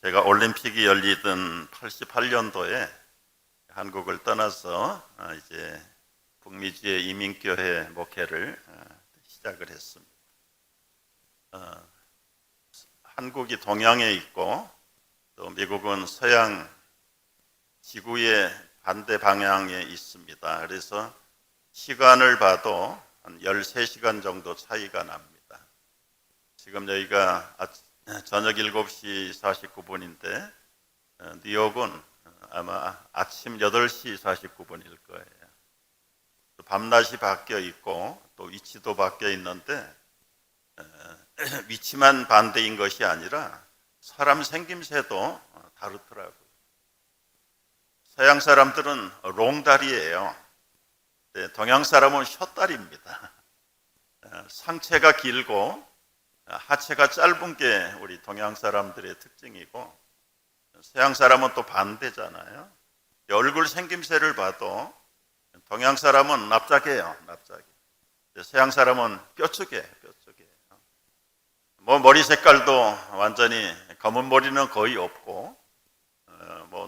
제가 올림픽이 열리던 88년도에 한국을 떠나서 이제 북미주의 이민교회 목회를 시작을 했습니다. 한국이 동양에 있고 또 미국은 서양 지구의 반대 방향에 있습니다. 그래서 시간을 봐도 한 13시간 정도 차이가 납니다. 지금 여기가 저녁 7시 49분인데 뉴욕은 아마 아침 8시 49분일 거예요. 밤낮이 바뀌어 있고 또 위치도 바뀌어 있는데 위치만 반대인 것이 아니라 사람 생김새도 다르더라고요. 서양 사람들은 롱다리예요. 동양 사람은 숏다리입니다. 상체가 길고 하체가 짧은 게 우리 동양 사람들의 특징이고, 서양 사람은 또 반대잖아요. 얼굴 생김새를 봐도 동양 사람은 납작해요. 서양 사람은 뾰족해요. 머리 색깔도 완전히 검은 머리는 거의 없고,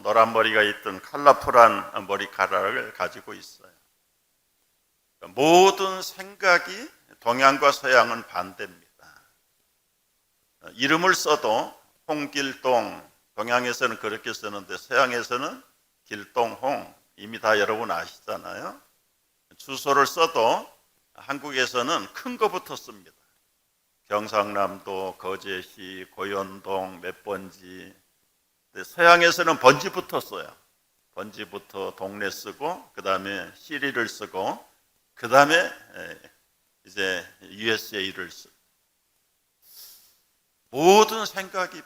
노란 머리가 있던 컬러풀한 머리카락을 가지고 있어요. 모든 생각이 동양과 서양은 반대입니다. 이름을 써도 홍길동, 동양에서는 그렇게 쓰는데 서양에서는 길동홍, 이미 다 여러분 아시잖아요. 주소를 써도 한국에서는 큰 거부터 씁니다. 경상남도, 거제시, 고현동, 몇 번지. 서양에서는 번지부터 써요. 번지부터 동네 쓰고, 그 다음에 시리를 쓰고, 그 다음에 이제 USA를 쓰고. 모든 생각이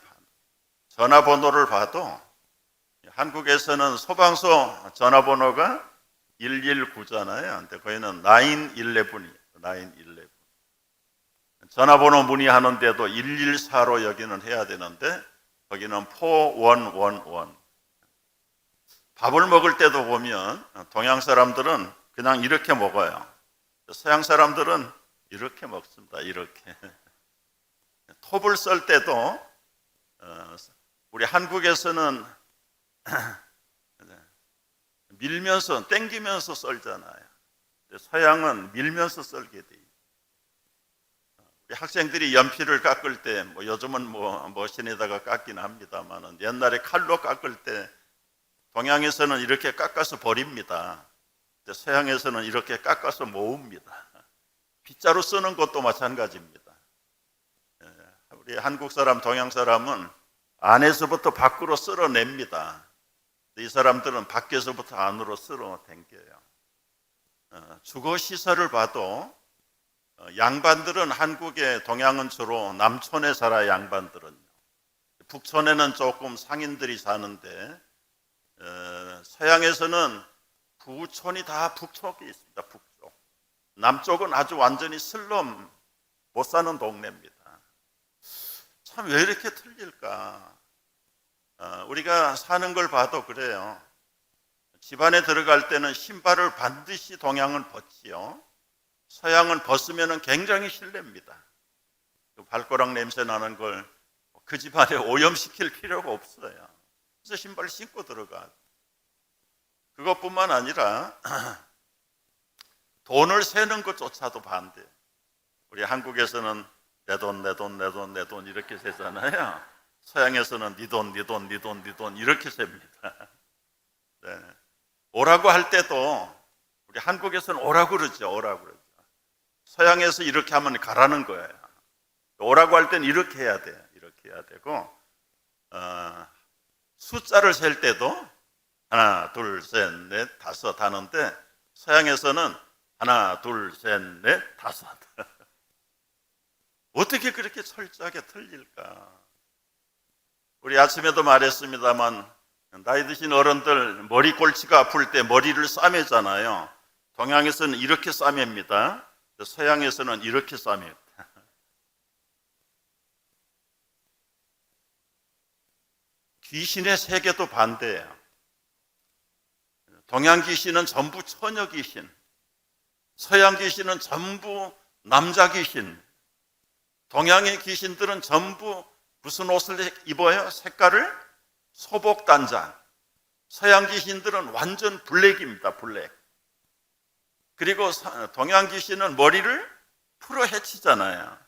전화번호를 봐도 한국에서는 소방서 전화번호가 119잖아요. 근데 거기는 911이에요. 911. 전화번호 문의하는데도 114로 여기는 해야 되는데 거기는 4111. 밥을 먹을 때도 보면 동양 사람들은 그냥 이렇게 먹어요. 서양 사람들은 이렇게 먹습니다. 이렇게. 톱을 썰 때도 우리 한국에서는 밀면서 땡기면서 썰잖아요. 서양은 밀면서 썰게 돼요. 학생들이 연필을 깎을 때 요즘은 머신에다가 깎긴 합니다만 옛날에 칼로 깎을 때 동양에서는 이렇게 깎아서 버립니다. 서양에서는 이렇게 깎아서 모읍니다. 빗자루 쓰는 것도 마찬가지입니다. 우리 한국 사람, 동양 사람은 안에서부터 밖으로 쓸어냅니다. 이 사람들은 밖에서부터 안으로 쓸어당겨요. 주거 시설을 봐도 양반들은 한국의 동양은 주로 남촌에 살아요. 양반들은요. 북촌에는 조금 상인들이 사는데 서양에서는 부촌이 다 북쪽에 있습니다. 북쪽. 남쪽은 아주 완전히 슬럼 못 사는 동네입니다. 참 왜 이렇게 틀릴까? 우리가 사는 걸 봐도 그래요. 집안에 들어갈 때는 신발을 반드시 동양은 벗지요. 서양은 벗으면 굉장히 실례입니다. 발가락 냄새 나는 걸 그 집안에 오염시킬 필요가 없어요. 그래서 신발 신고 들어가. 그것뿐만 아니라 돈을 세는 것조차도 반대. 우리 한국에서는 내 돈 이렇게 세잖아요. 서양에서는 네 돈 이렇게 셉니다. 네. 오라고 할 때도 우리 한국에서는 오라고 그러죠. 서양에서 이렇게 하면 가라는 거예요. 오라고 할 때는 이렇게 해야 돼요. 이렇게 해야 되고, 숫자를 셀 때도 하나, 둘, 셋, 넷, 다섯 하는데 서양에서는 하나, 둘, 셋, 넷, 다섯. 어떻게 그렇게 철저하게 틀릴까? 우리 아침에도 말했습니다만 나이 드신 어른들 머리 골치가 아플 때 머리를 싸매잖아요. 동양에서는 이렇게 싸맵니다. 서양에서는 이렇게 싸맵니다. 귀신의 세계도 반대예요. 동양 귀신은 전부 처녀 귀신, 서양 귀신은 전부 남자 귀신, 동양의 귀신들은 전부 무슨 옷을 입어요? 색깔을 소복 단장. 서양 귀신들은 완전 블랙입니다. 블랙. 그리고 동양 귀신은 머리를 풀어 헤치잖아요.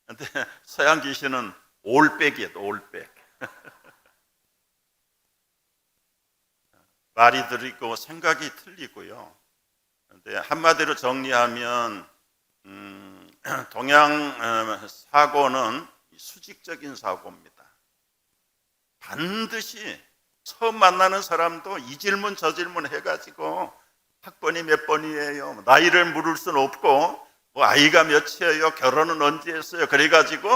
근데 서양 귀신은 올백이에요. 올백. 말이 들리고 생각이 틀리고요. 근데 한마디로 정리하면 동양 사고는 수직적인 사고입니다. 반드시 처음 만나는 사람도 이 질문 저 질문 해가지고 학번이 몇 번이에요, 나이를 물을 수는 없고, 뭐 아이가 몇이에요, 결혼은 언제 했어요, 그래가지고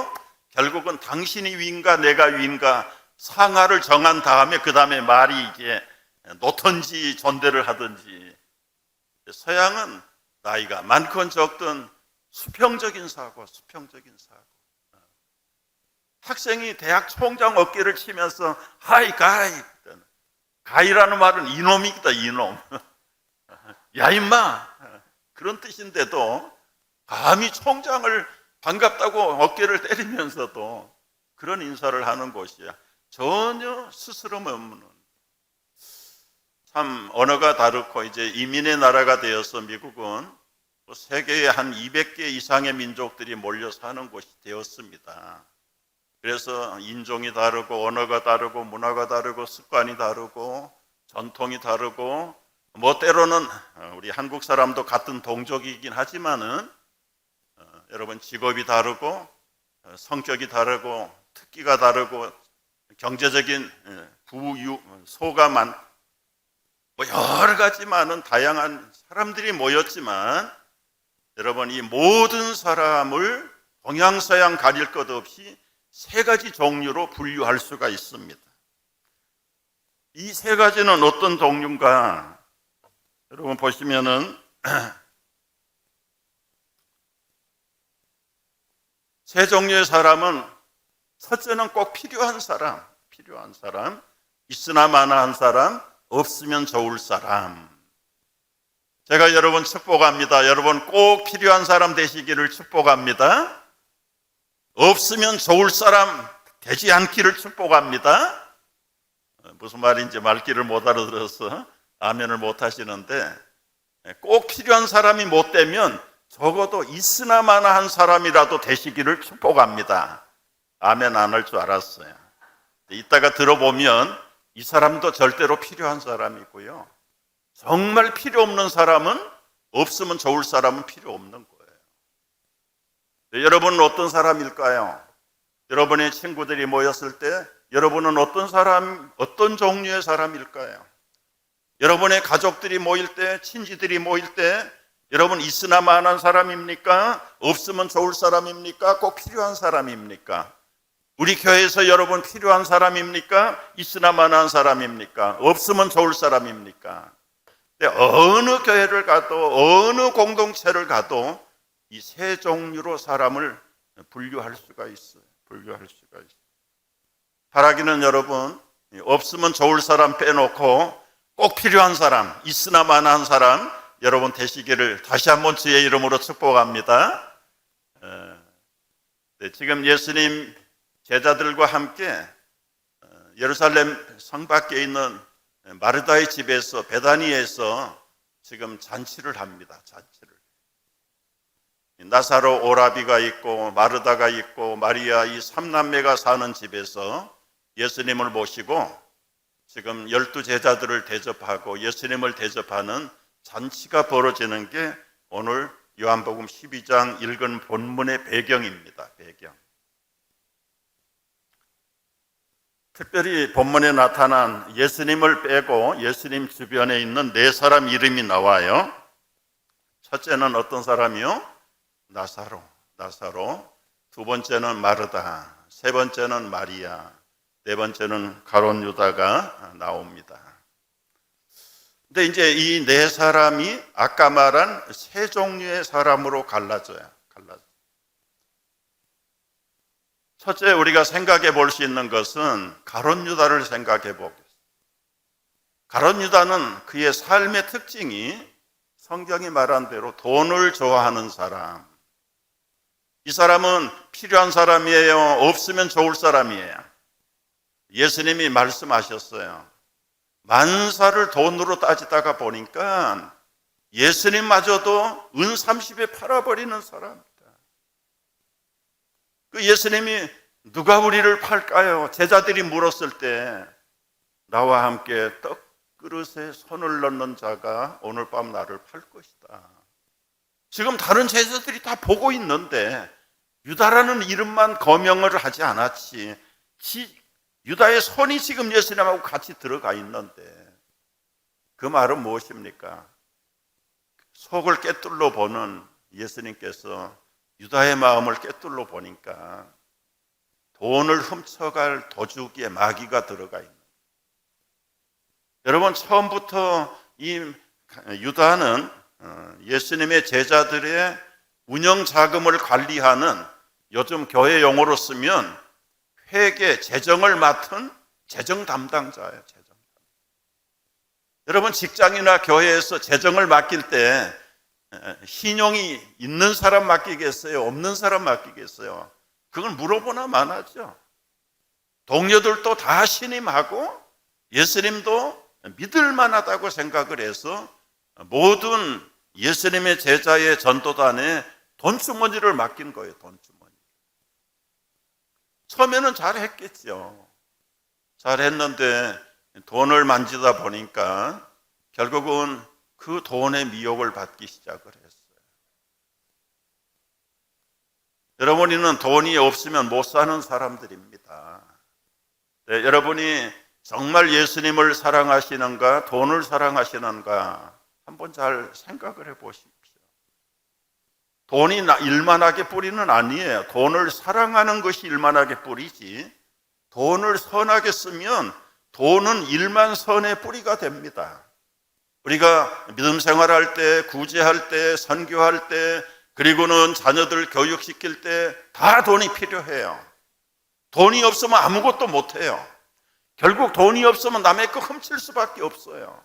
결국은 당신이 위인가 내가 위인가 상하를 정한 다음에 그 다음에 말이 이게 놓던지 존대를 하든지. 서양은 나이가 많건 적든 수평적인 사고. 학생이 대학 총장 어깨를 치면서 하이 가이, 가이라는 말은 이놈이다, 이놈. 야 임마, 그런 뜻인데도 감히 총장을 반갑다고 어깨를 때리면서도 그런 인사를 하는 곳이야. 전혀 스스럼 없는. 참 언어가 다르고 이제 이민의 나라가 되어서 미국은 세계에 한 200개 이상의 민족들이 몰려 사는 곳이 되었습니다. 그래서 인종이 다르고 언어가 다르고 문화가 다르고 습관이 다르고 전통이 다르고, 뭐 때로는 우리 한국 사람도 같은 동족이긴 하지만은 여러분 직업이 다르고 성격이 다르고 특기가 다르고 경제적인 부유 소가 뭐 여러 가지 많은 다양한 사람들이 모였지만, 여러분 이 모든 사람을 동양서양 가릴 것 없이 세 가지 종류로 분류할 수가 있습니다. 이 세 가지는 어떤 종류인가? 여러분 보시면은 세 종류의 사람은, 첫째는 꼭 필요한 사람, 있으나 마나한 사람, 없으면 좋을 사람. 제가 여러분 축복합니다. 여러분 꼭 필요한 사람 되시기를 축복합니다. 없으면 좋을 사람 되지 않기를 축복합니다. 무슨 말인지 말귀를 못 알아들어서 아멘을 못 하시는데, 꼭 필요한 사람이 못 되면 적어도 있으나 마나한 사람이라도 되시기를 축복합니다. 아멘 안 할 줄 알았어요. 이따가 들어보면 이 사람도 절대로 필요한 사람이고요, 정말 필요 없는 사람은, 없으면 좋을 사람은 필요 없는 거예요. 여러분은 어떤 사람일까요? 여러분의 친구들이 모였을 때 여러분은 어떤 종류의 사람일까요? 여러분의 가족들이 모일 때, 친지들이 모일 때 여러분 있으나 마나한 사람입니까? 없으면 좋을 사람입니까? 꼭 필요한 사람입니까? 우리 교회에서 여러분 필요한 사람입니까? 있으나 마나한 사람입니까? 없으면 좋을 사람입니까? 어느 교회를 가도 어느 공동체를 가도 이 세 종류로 사람을 분류할 수가 있어요. 바라기는 여러분, 없으면 좋을 사람 빼놓고 꼭 필요한 사람, 있으나 마나한 사람 여러분 되시기를 다시 한번 주의 이름으로 축복합니다. 지금 예수님 제자들과 함께 예루살렘 성 밖에 있는 마르다의 집에서, 베다니에서 지금 잔치를 합니다. 나사로 오라비가 있고 마르다가 있고 마리아, 이 삼남매가 사는 집에서 예수님을 모시고 지금 12제자들을 대접하고 예수님을 대접하는 잔치가 벌어지는 게 오늘 요한복음 12장 읽은 본문의 배경입니다. 특별히 본문에 나타난 예수님을 빼고 예수님 주변에 있는 네 사람 이름이 나와요. 첫째는 어떤 사람이요? 나사로. 두 번째는 마르다. 세 번째는 마리아. 네 번째는 가룟 유다가 나옵니다. 근데 이제 이 네 사람이 아까 말한 세 종류의 사람으로 갈라져요. 첫째 우리가 생각해 볼 수 있는 것은 가룟 유다를 생각해 보겠습니다. 가룟 유다는 그의 삶의 특징이 성경이 말한 대로 돈을 좋아하는 사람, 이 사람은 필요한 사람이에요? 없으면 좋을 사람이에요? 예수님이 말씀하셨어요. 만사를 돈으로 따지다가 보니까 예수님마저도 은 30에 팔아버리는 사람이다. 그 예수님이 누가 우리를 팔까요? 제자들이 물었을 때 나와 함께 떡그릇에 손을 넣는 자가 오늘 밤 나를 팔 것이다. 지금 다른 제자들이 다 보고 있는데 유다라는 이름만 거명을 하지 않았지, 유다의 손이 지금 예수님하고 같이 들어가 있는데 그 말은 무엇입니까? 속을 꿰뚫러 보는 예수님께서 유다의 마음을 꿰뚫러 보니까 돈을 훔쳐갈 도둑의 마귀가 들어가 있는. 여러분, 처음부터 이 유다는 예수님의 제자들의 운영 자금을 관리하는, 요즘 교회 용어로 쓰면 회계, 재정을 맡은 재정 담당자예요. 재정. 여러분, 직장이나 교회에서 재정을 맡길 때 신용이 있는 사람 맡기겠어요? 없는 사람 맡기겠어요? 그건 물어보나 마나죠. 동료들도 다 신임하고 예수님도 믿을 만하다고 생각을 해서 모든 예수님의 제자의 전도단에 돈주머니를 맡긴 거예요. 돈주머니. 처음에는 잘했겠죠. 잘했는데 돈을 만지다 보니까 결국은 그 돈의 미혹을 받기 시작을 했어요. 여러분이는 돈이 없으면 못 사는 사람들입니다. 네, 여러분이 정말 예수님을 사랑하시는가, 돈을 사랑하시는가 한번 잘 생각을 해보십시오. 돈이 일만하게 뿌리는 아니에요. 돈을 사랑하는 것이 일만하게 뿌리지, 돈을 선하게 쓰면 돈은 일만 선의 뿌리가 됩니다. 우리가 믿음 생활할 때, 구제할 때, 선교할 때, 그리고는 자녀들 교육시킬 때 다 돈이 필요해요. 돈이 없으면 아무것도 못해요. 결국 돈이 없으면 남의 거 훔칠 수밖에 없어요.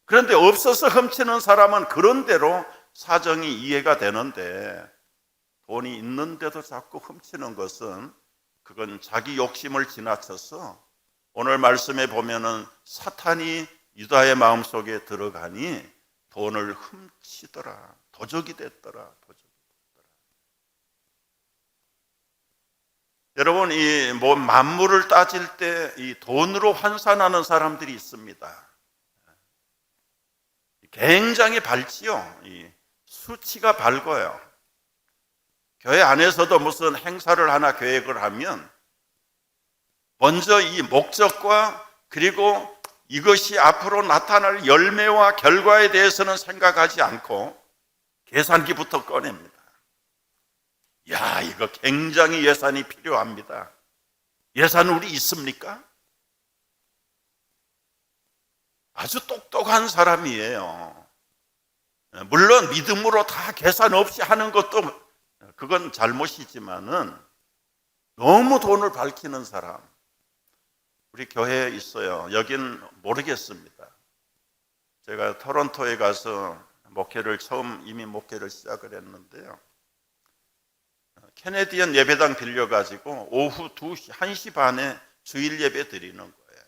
그런데 없어서 훔치는 사람은 그런대로 사정이 이해가 되는데, 돈이 있는데도 자꾸 훔치는 것은 그건 자기 욕심을 지나쳐서 오늘 말씀에 보면은 사탄이 유다의 마음속에 들어가니 돈을 훔치더라. 도적이 됐더라. 여러분, 이 만물을 따질 때 이 돈으로 환산하는 사람들이 있습니다. 굉장히 밝지요. 이 수치가 밝아요. 교회 안에서도 무슨 행사를 하나 계획을 하면 먼저 이 목적과 그리고 이것이 앞으로 나타날 열매와 결과에 대해서는 생각하지 않고 계산기부터 꺼냅니다. 야, 이거 굉장히 예산이 필요합니다. 예산 우리 있습니까? 아주 똑똑한 사람이에요. 물론 믿음으로 다 계산 없이 하는 것도 그건 잘못이지만은 너무 돈을 밝히는 사람, 우리 교회에 있어요. 여긴 모르겠습니다. 제가 토론토에 가서 이미 목회를 시작을 했는데요. 캐네디언 예배당 빌려가지고 오후 2시, 1시 반에 주일 예배 드리는 거예요.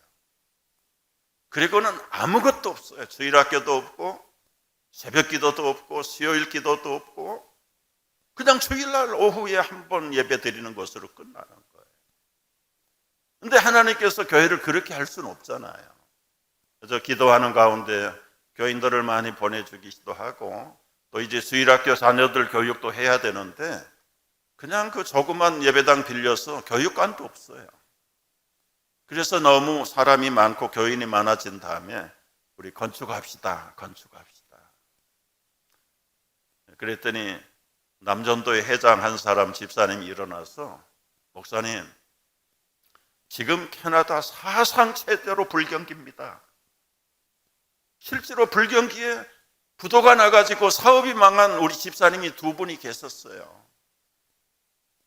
그리고는 아무것도 없어요. 주일학교도 없고 새벽 기도도 없고 수요일 기도도 없고 그냥 주일날 오후에 한 번 예배 드리는 것으로 끝나는 거예요. 근데 하나님께서 교회를 그렇게 할 수는 없잖아요. 그래서 기도하는 가운데 교인들을 많이 보내주기도 하고 또 이제 주일학교 자녀들 교육도 해야 되는데 그냥 그 조그만 예배당 빌려서 교육관도 없어요. 그래서 너무 사람이 많고 교인이 많아진 다음에 우리 건축합시다. 그랬더니 남전도의 회장 한 사람 집사님이 일어나서, 목사님, 지금 캐나다 사상 최대로 불경기입니다. 실제로 불경기에 부도가 나가지고 사업이 망한 우리 집사님이 2분이 계셨어요.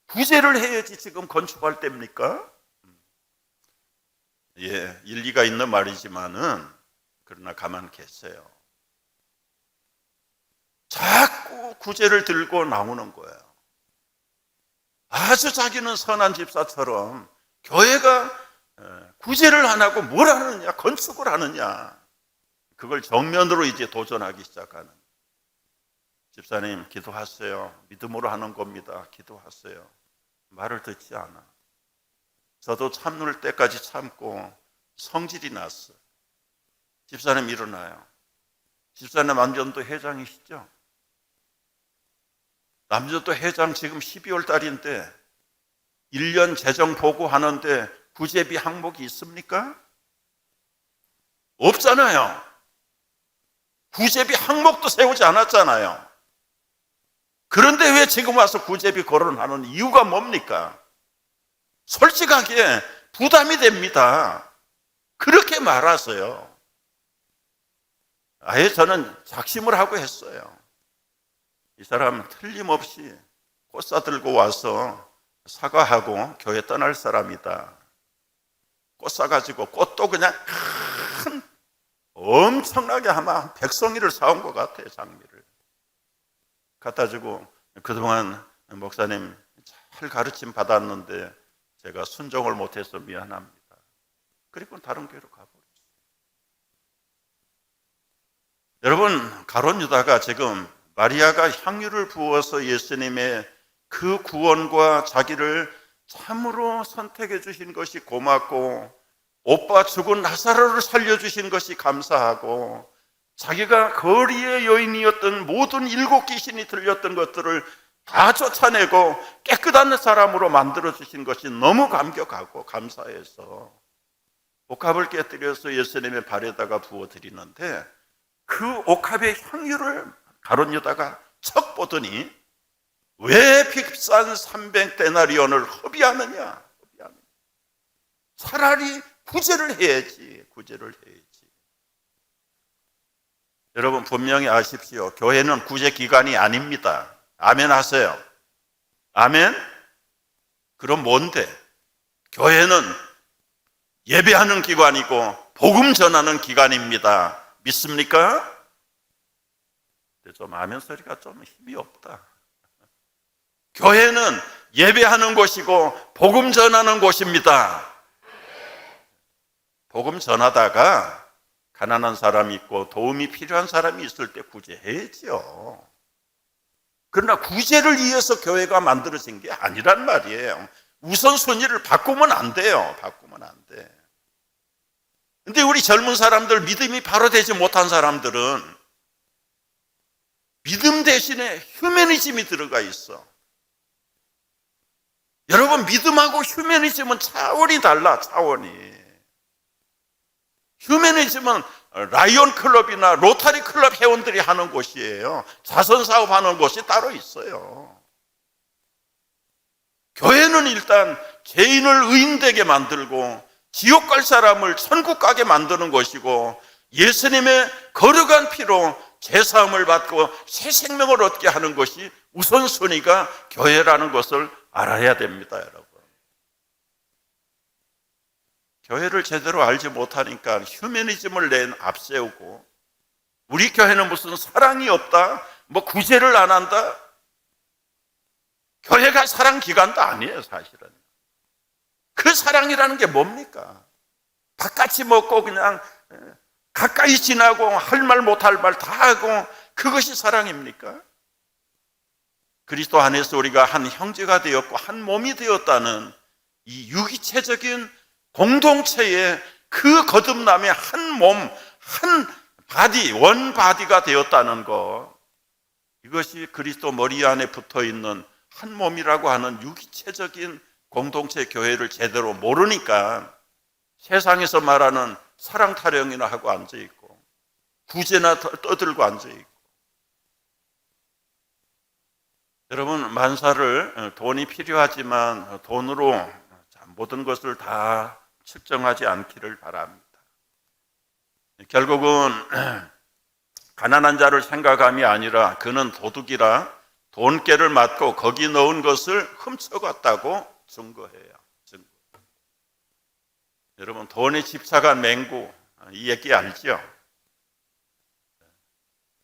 구제를 해야지 지금 건축할 때입니까? 예, 일리가 있는 말이지만은 그러나 가만 계세요. 자꾸 구제를 들고 나오는 거예요. 아주 자기는 선한 집사처럼 교회가 구제를 안 하고 뭘 하느냐, 건축을 하느냐, 그걸 정면으로 이제 도전하기 시작하는. 집사님 기도하세요. 믿음으로 하는 겁니다. 기도하세요. 말을 듣지 않아. 저도 참을 때까지 참고 성질이 났어. 집사님 일어나요. 집사님 남전도 회장이시죠? 남전도 회장 지금 12월 달인데 1년 재정 보고하는데 구제비 항목이 있습니까? 없잖아요. 구제비 항목도 세우지 않았잖아요. 그런데 왜 지금 와서 구제비 거론하는 이유가 뭡니까? 솔직하게 부담이 됩니다. 그렇게 말하세요. 아예 저는 작심을 하고 했어요. 이 사람 틀림없이 꽃 사들고 와서 사과하고 교회 떠날 사람이다. 꽃 사가지고 꽃도 그냥 큰 엄청나게 아마 100송이를 사온 것 같아요. 장미를 갖다 주고, 그동안 목사님 잘 가르침 받았는데 제가 순종을 못해서 미안합니다. 그리고 다른 교회로 가버렸어요. 여러분, 가룟 유다가 지금 마리아가 향유를 부어서 예수님의 그 구원과 자기를 참으로 선택해 주신 것이 고맙고, 오빠 죽은 나사로를 살려주신 것이 감사하고, 자기가 거리의 여인이었던 모든 7 귀신이 들렸던 것들을 다 쫓아내고 깨끗한 사람으로 만들어주신 것이 너무 감격하고 감사해서 옥합을 깨뜨려서 예수님의 발에다가 부어드리는데, 그 옥합의 향유를 가룟 유다가 척 보더니 왜 비싼 300데나리온을 허비하느냐? 차라리 구제를 해야지. 여러분 분명히 아십시오. 교회는 구제 기관이 아닙니다. 아멘 하세요. 아멘? 그럼 뭔데? 교회는 예배하는 기관이고 복음 전하는 기관입니다. 믿습니까? 근데 좀 아멘 소리가 좀 힘이 없다. 교회는 예배하는 곳이고 복음 전하는 곳입니다. 복음 전하다가 가난한 사람이 있고 도움이 필요한 사람이 있을 때 구제해야지요. 그러나 구제를 위해서 교회가 만들어진 게 아니란 말이에요. 우선순위를 바꾸면 안 돼요. 바꾸면 안 돼. 근데 우리 젊은 사람들, 믿음이 바로 되지 못한 사람들은 믿음 대신에 휴머니즘이 들어가 있어. 여러분, 믿음하고 휴머니즘은 차원이 달라. 차원이. 휴머니즘은 라이온 클럽이나 로타리 클럽 회원들이 하는 곳이에요. 자선 사업하는 곳이 따로 있어요. 교회는 일단 죄인을 의인되게 만들고 지옥 갈 사람을 천국 가게 만드는 것이고, 예수님의 거룩한 피로 죄사함을 받고 새 생명을 얻게 하는 것이 우선순위가 교회라는 것을 알아야 됩니다, 여러분. 교회를 제대로 알지 못하니까 휴머니즘을 앞세우고, 우리 교회는 무슨 사랑이 없다, 뭐 구제를 안 한다. 교회가 사랑 기관도 아니에요, 사실은. 그 사랑이라는 게 뭡니까? 바깥이 먹고 그냥 가까이 지나고 할 말 못할 말 다 하고, 그것이 사랑입니까? 그리스도 안에서 우리가 한 형제가 되었고 한 몸이 되었다는 이 유기체적인 공동체의 그 거듭남의 한 몸, 한 바디, 원 바디가 되었다는 것, 이것이 그리스도 머리 안에 붙어있는 한 몸이라고 하는 유기체적인 공동체 교회를 제대로 모르니까 세상에서 말하는 사랑 타령이나 하고 앉아있고 구제나 떠들고 앉아있고. 여러분, 만사를 돈이 필요하지만 돈으로 모든 것을 다 측정하지 않기를 바랍니다. 결국은 가난한 자를 생각함이 아니라 그는 도둑이라 돈깨를 맞고 거기 넣은 것을 훔쳐갔다고 증거해요. 여러분, 돈에 집착한 맹구, 이 얘기 알죠?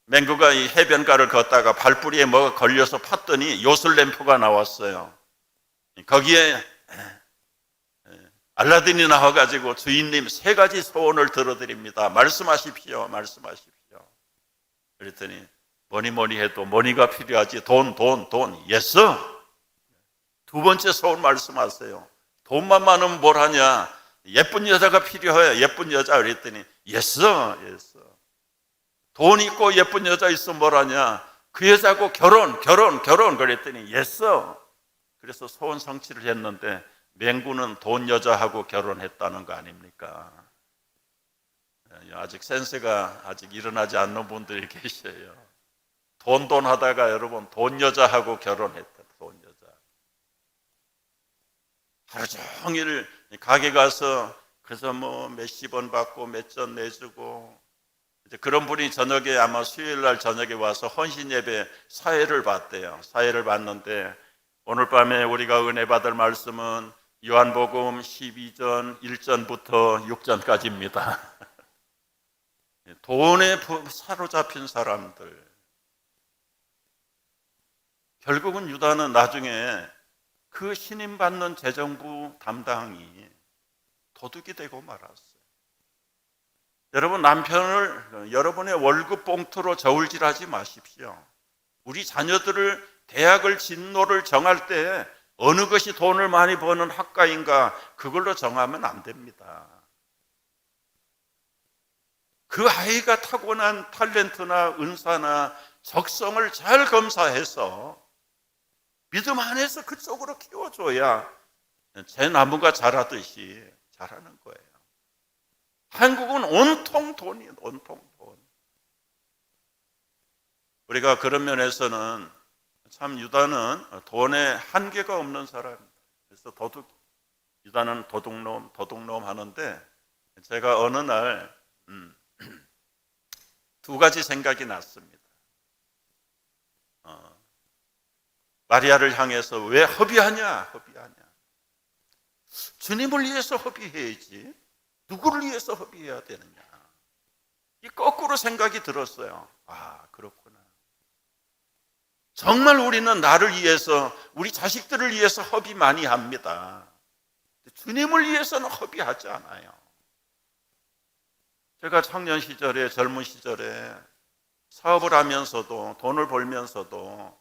맹구가 이 해변가를 걷다가 발뿌리에 뭐가 걸려서 팠더니 요술램프가 나왔어요. 거기에 알라딘이 나와가지고 주인님 3가지 소원을 들어드립니다. 말씀하십시오. 말씀하십시오. 그랬더니 뭐니 해도 뭐니가 필요하지? 돈. 예스. 2번째 소원 말씀하세요. 돈만 많으면 뭘 하냐? 예쁜 여자가 필요해. 예쁜 여자. 그랬더니 예스. 돈 있고 예쁜 여자 있으면 뭘 하냐? 그 여자하고 결혼. 그랬더니 예스. 그래서 소원 성취를 했는데 맹구는 돈 여자하고 결혼했다는 거 아닙니까? 아직 센스가 아직 일어나지 않는 분들이 계셔요. 돈 하다가 여러분 돈 여자하고 결혼했다. 돈 여자. 하루 종일 가게 가서 그래서 뭐 몇십 원 받고 몇 전 내주고, 이제 그런 분이 저녁에 아마 수요일 날 저녁에 와서 헌신 예배 사회를 봤대요. 사회를 봤는데 오늘 밤에 우리가 은혜 받을 말씀은 요한복음 12전 1전부터 6전까지입니다. 돈에 사로잡힌 사람들. 결국은 유다는 나중에 그 신임받는 재정부 담당이 도둑이 되고 말았어요. 여러분, 남편을 여러분의 월급 봉투로 저울질하지 마십시오. 우리 자녀들을 대학을 진로를 정할 때 어느 것이 돈을 많이 버는 학과인가 그걸로 정하면 안 됩니다. 그 아이가 타고난 탤런트나 은사나 적성을 잘 검사해서 믿음 안에서 그쪽으로 키워줘야 제 나무가 자라듯이 자라는 거예요. 한국은 온통 돈이 온통 돈. 우리가 그런 면에서는 참 유다는 돈에 한계가 없는 사람입니다. 그래서 유다는 도둑놈 하는데 제가 어느 날 2가지 생각이 났습니다. 마리아를 향해서 왜 허비하냐? 주님을 위해서 허비해야지. 누구를 위해서 허비해야 되느냐? 이 거꾸로 생각이 들었어요. 아, 그렇구나. 정말 우리는 나를 위해서, 우리 자식들을 위해서 허비 많이 합니다. 주님을 위해서는 허비하지 않아요. 제가 청년 시절에, 젊은 시절에 사업을 하면서도, 돈을 벌면서도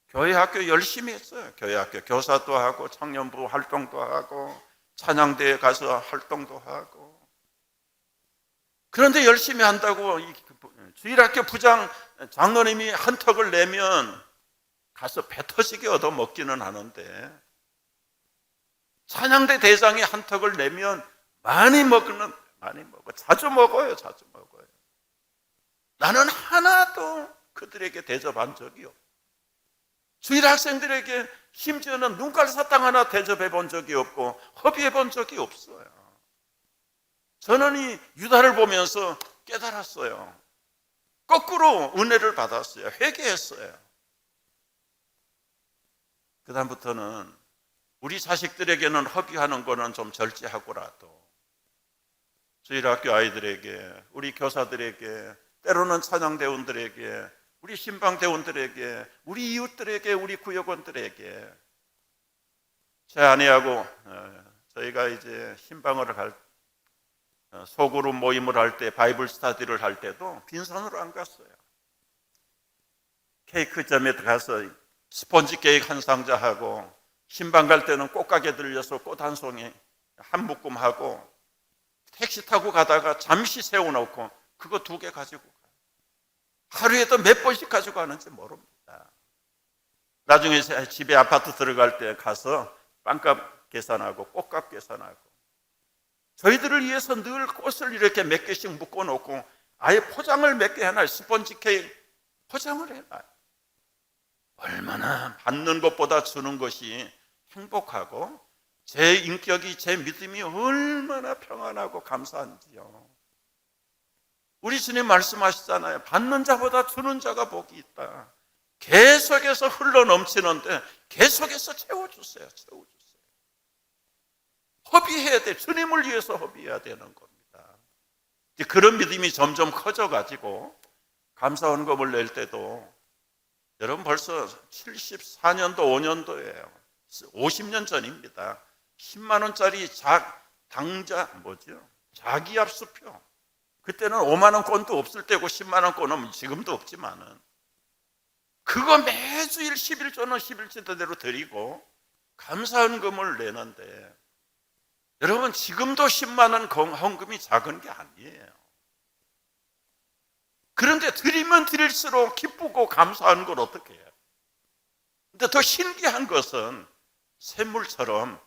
교회 학교 열심히 했어요. 교회 학교 교사도 하고 청년부 활동도 하고 찬양대에 가서 활동도 하고. 그런데 열심히 한다고 주일학교 부장 장로님이 한턱을 내면 가서 배 터지게 얻어먹기는 하는데, 찬양대 대장이 한턱을 내면 많이 먹어. 자주 먹어요. 나는 하나도 그들에게 대접한 적이 없어요. 주일 학생들에게 심지어는 눈깔 사탕 하나 대접해 본 적이 없고 허비해 본 적이 없어요. 저는 이 유다를 보면서 깨달았어요. 거꾸로 은혜를 받았어요. 회개했어요. 그 다음부터는 우리 자식들에게는 허비하는 거는 좀 절제하고라도 주일학교 아이들에게, 우리 교사들에게, 때로는 찬양대원들에게, 우리 신방대원들에게, 우리 이웃들에게, 우리 구역원들에게. 제 아내하고 저희가 이제 신방을 소그룹 모임을 할 때, 바이블 스터디를 할 때도 빈손으로 안 갔어요. 케이크점에 가서 스펀지 케이크 한 상자 하고, 신방 갈 때는 꽃가게 들려서 꽃 한 송이 한 묶음 하고, 택시 타고 가다가 잠시 세워놓고 그거 2개 가지고 가요. 하루에도 몇 번씩 가지고 가는지 모릅니다. 나중에 집에 아파트 들어갈 때 가서 빵값 계산하고 꽃값 계산하고, 저희들을 위해서 늘 꽃을 이렇게 몇 개씩 묶어놓고 아예 포장을 몇 개 해놔요. 스펀지 케이크 포장을 해놔요. 얼마나 받는 것보다 주는 것이 행복하고 제 인격이, 제 믿음이 얼마나 평안하고 감사한지요. 우리 주님 말씀하시잖아요. 받는 자보다 주는 자가 복이 있다. 계속해서 흘러넘치는데 계속해서 채워주세요. 허비해야 돼. 주님을 위해서 허비해야 되는 겁니다. 그런 믿음이 점점 커져가지고 감사헌금을 낼 때도, 여러분 벌써 74년도 5년도예요. 50년 전입니다. 10만 원짜리 자기압 수표. 그때는 5만 원권도 없을 때고 10만 원권은 지금도 없지만은 그거 매주일 11조는 11조대로 드리고 감사헌금을 내는데, 여러분 지금도 10만 원 헌금이 작은 게 아니에요. 그런데 드리면 드릴수록 기쁘고 감사한 걸 어떻게 해요? 근데 더 신기한 것은 샘물처럼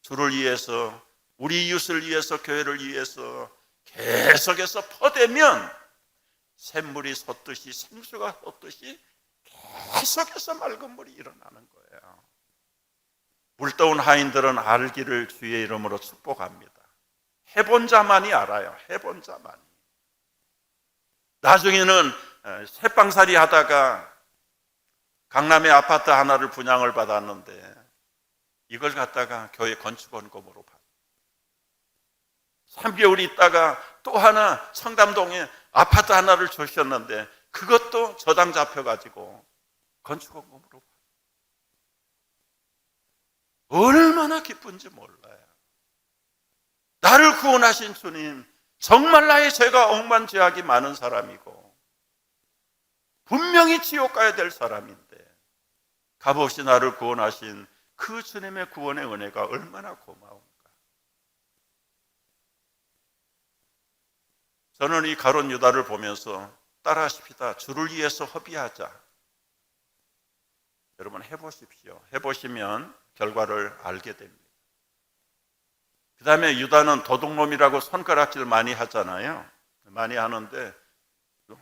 주를 위해서, 우리 이웃을 위해서, 교회를 위해서 계속해서 퍼대면 샘물이 솟듯이, 생수가 솟듯이 계속해서 맑은 물이 일어나는 거예요. 물떠온 하인들은 알기를 주의 이름으로 축복합니다. 해본 자만이 알아요. 해본 자만이. 나중에는 새빵살이 하다가 강남에 아파트 하나를 분양을 받았는데 이걸 갖다가 교회 건축원금으로 받았어요. 3개월 있다가 또 하나 청담동에 아파트 하나를 주셨는데 그것도 저당 잡혀가지고 건축원금으로 받았어요. 얼마나 기쁜지 몰라요. 나를 구원하신 주님, 정말 나의 죄가 억만죄악이 많은 사람이고 분명히 지옥 가야 될 사람인데 값없이 나를 구원하신 그 주님의 구원의 은혜가 얼마나 고마운가. 저는 이 가룟 유다를 보면서 따라하십시다. 주를 위해서 허비하자. 여러분 해보십시오. 해보시면 결과를 알게 됩니다. 그 다음에 유다는 도둑놈이라고 손가락질 많이 하잖아요. 많이 하는데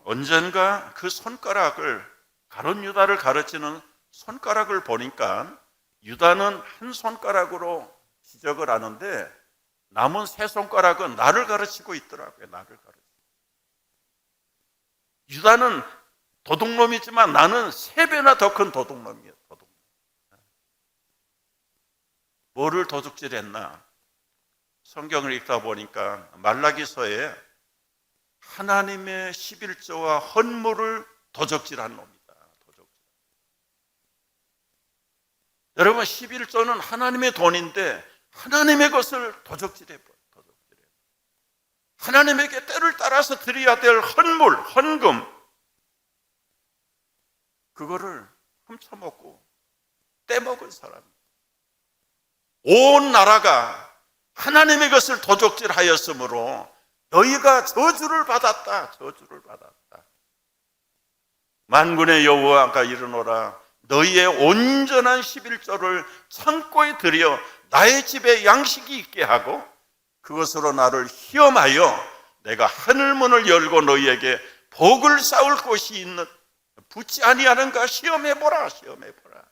언젠가 그 손가락을, 가룟 유다를 가르치는 손가락을 보니까 유다는 한 손가락으로 지적을 하는데 남은 세 손가락은 나를 가르치고 있더라고요. 나를 가르치고. 유다는 도둑놈이지만 나는 3배나 더 큰 도둑놈이에요. 도둑놈. 뭐를 도둑질했나? 성경을 읽다 보니까 말라기서에 하나님의 11조와 헌물을 도적질한 놈이다. 도적질. 여러분 11조는 하나님의 돈인데 하나님의 것을 도적질해버려. 하나님에게 때를 따라서 드려야 될 헌물, 헌금, 그거를 훔쳐먹고 떼먹은 사람. 온 나라가 하나님의 것을 도적질하였으므로 너희가 저주를 받았다. 저주를 받았다. 만군의 여호와가 이르노라. 너희의 온전한 11조를 창고에 들여 나의 집에 양식이 있게 하고 그것으로 나를 시험하여 내가 하늘문을 열고 너희에게 복을 쌓을 곳이 있는 붙지 아니하는가 시험해보라. 시험해보라.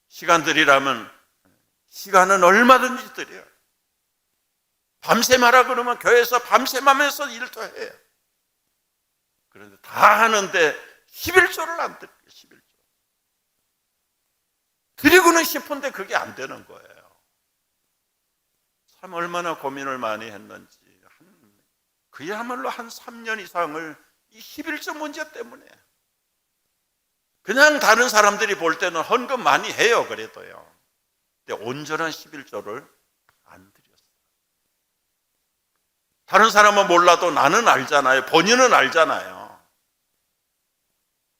시간 들이라면 시간은 얼마든지 드려. 밤샘 하라 그러면 교회에서 밤샘 하면서 일도 해요. 그런데 다 하는데 11조를 안 드려요. 11조. 드리고는 싶은데 그게 안 되는 거예요. 참 얼마나 고민을 많이 했는지. 그야말로 한 3년 이상을 이 11조 문제 때문에. 그냥 다른 사람들이 볼 때는 헌금 많이 해요. 그래도요. 근데 온전한 11조를 안 드렸어요. 다른 사람은 몰라도 나는 알잖아요. 본인은 알잖아요.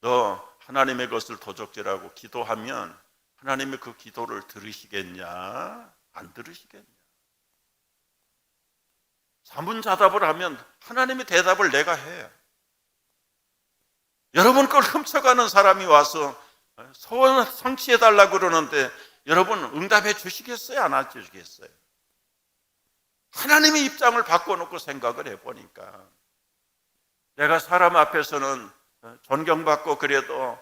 너 하나님의 것을 도적질하고 기도하면 하나님이 그 기도를 들으시겠냐? 안 들으시겠냐? 자문자답을 하면 하나님의 대답을 내가 해요. 여러분 걸 훔쳐가는 사람이 와서 소원 성취해달라고 그러는데 여러분 응답해 주시겠어요? 안 해주시겠어요? 하나님의 입장을 바꿔놓고 생각을 해보니까 내가 사람 앞에서는 존경받고 그래도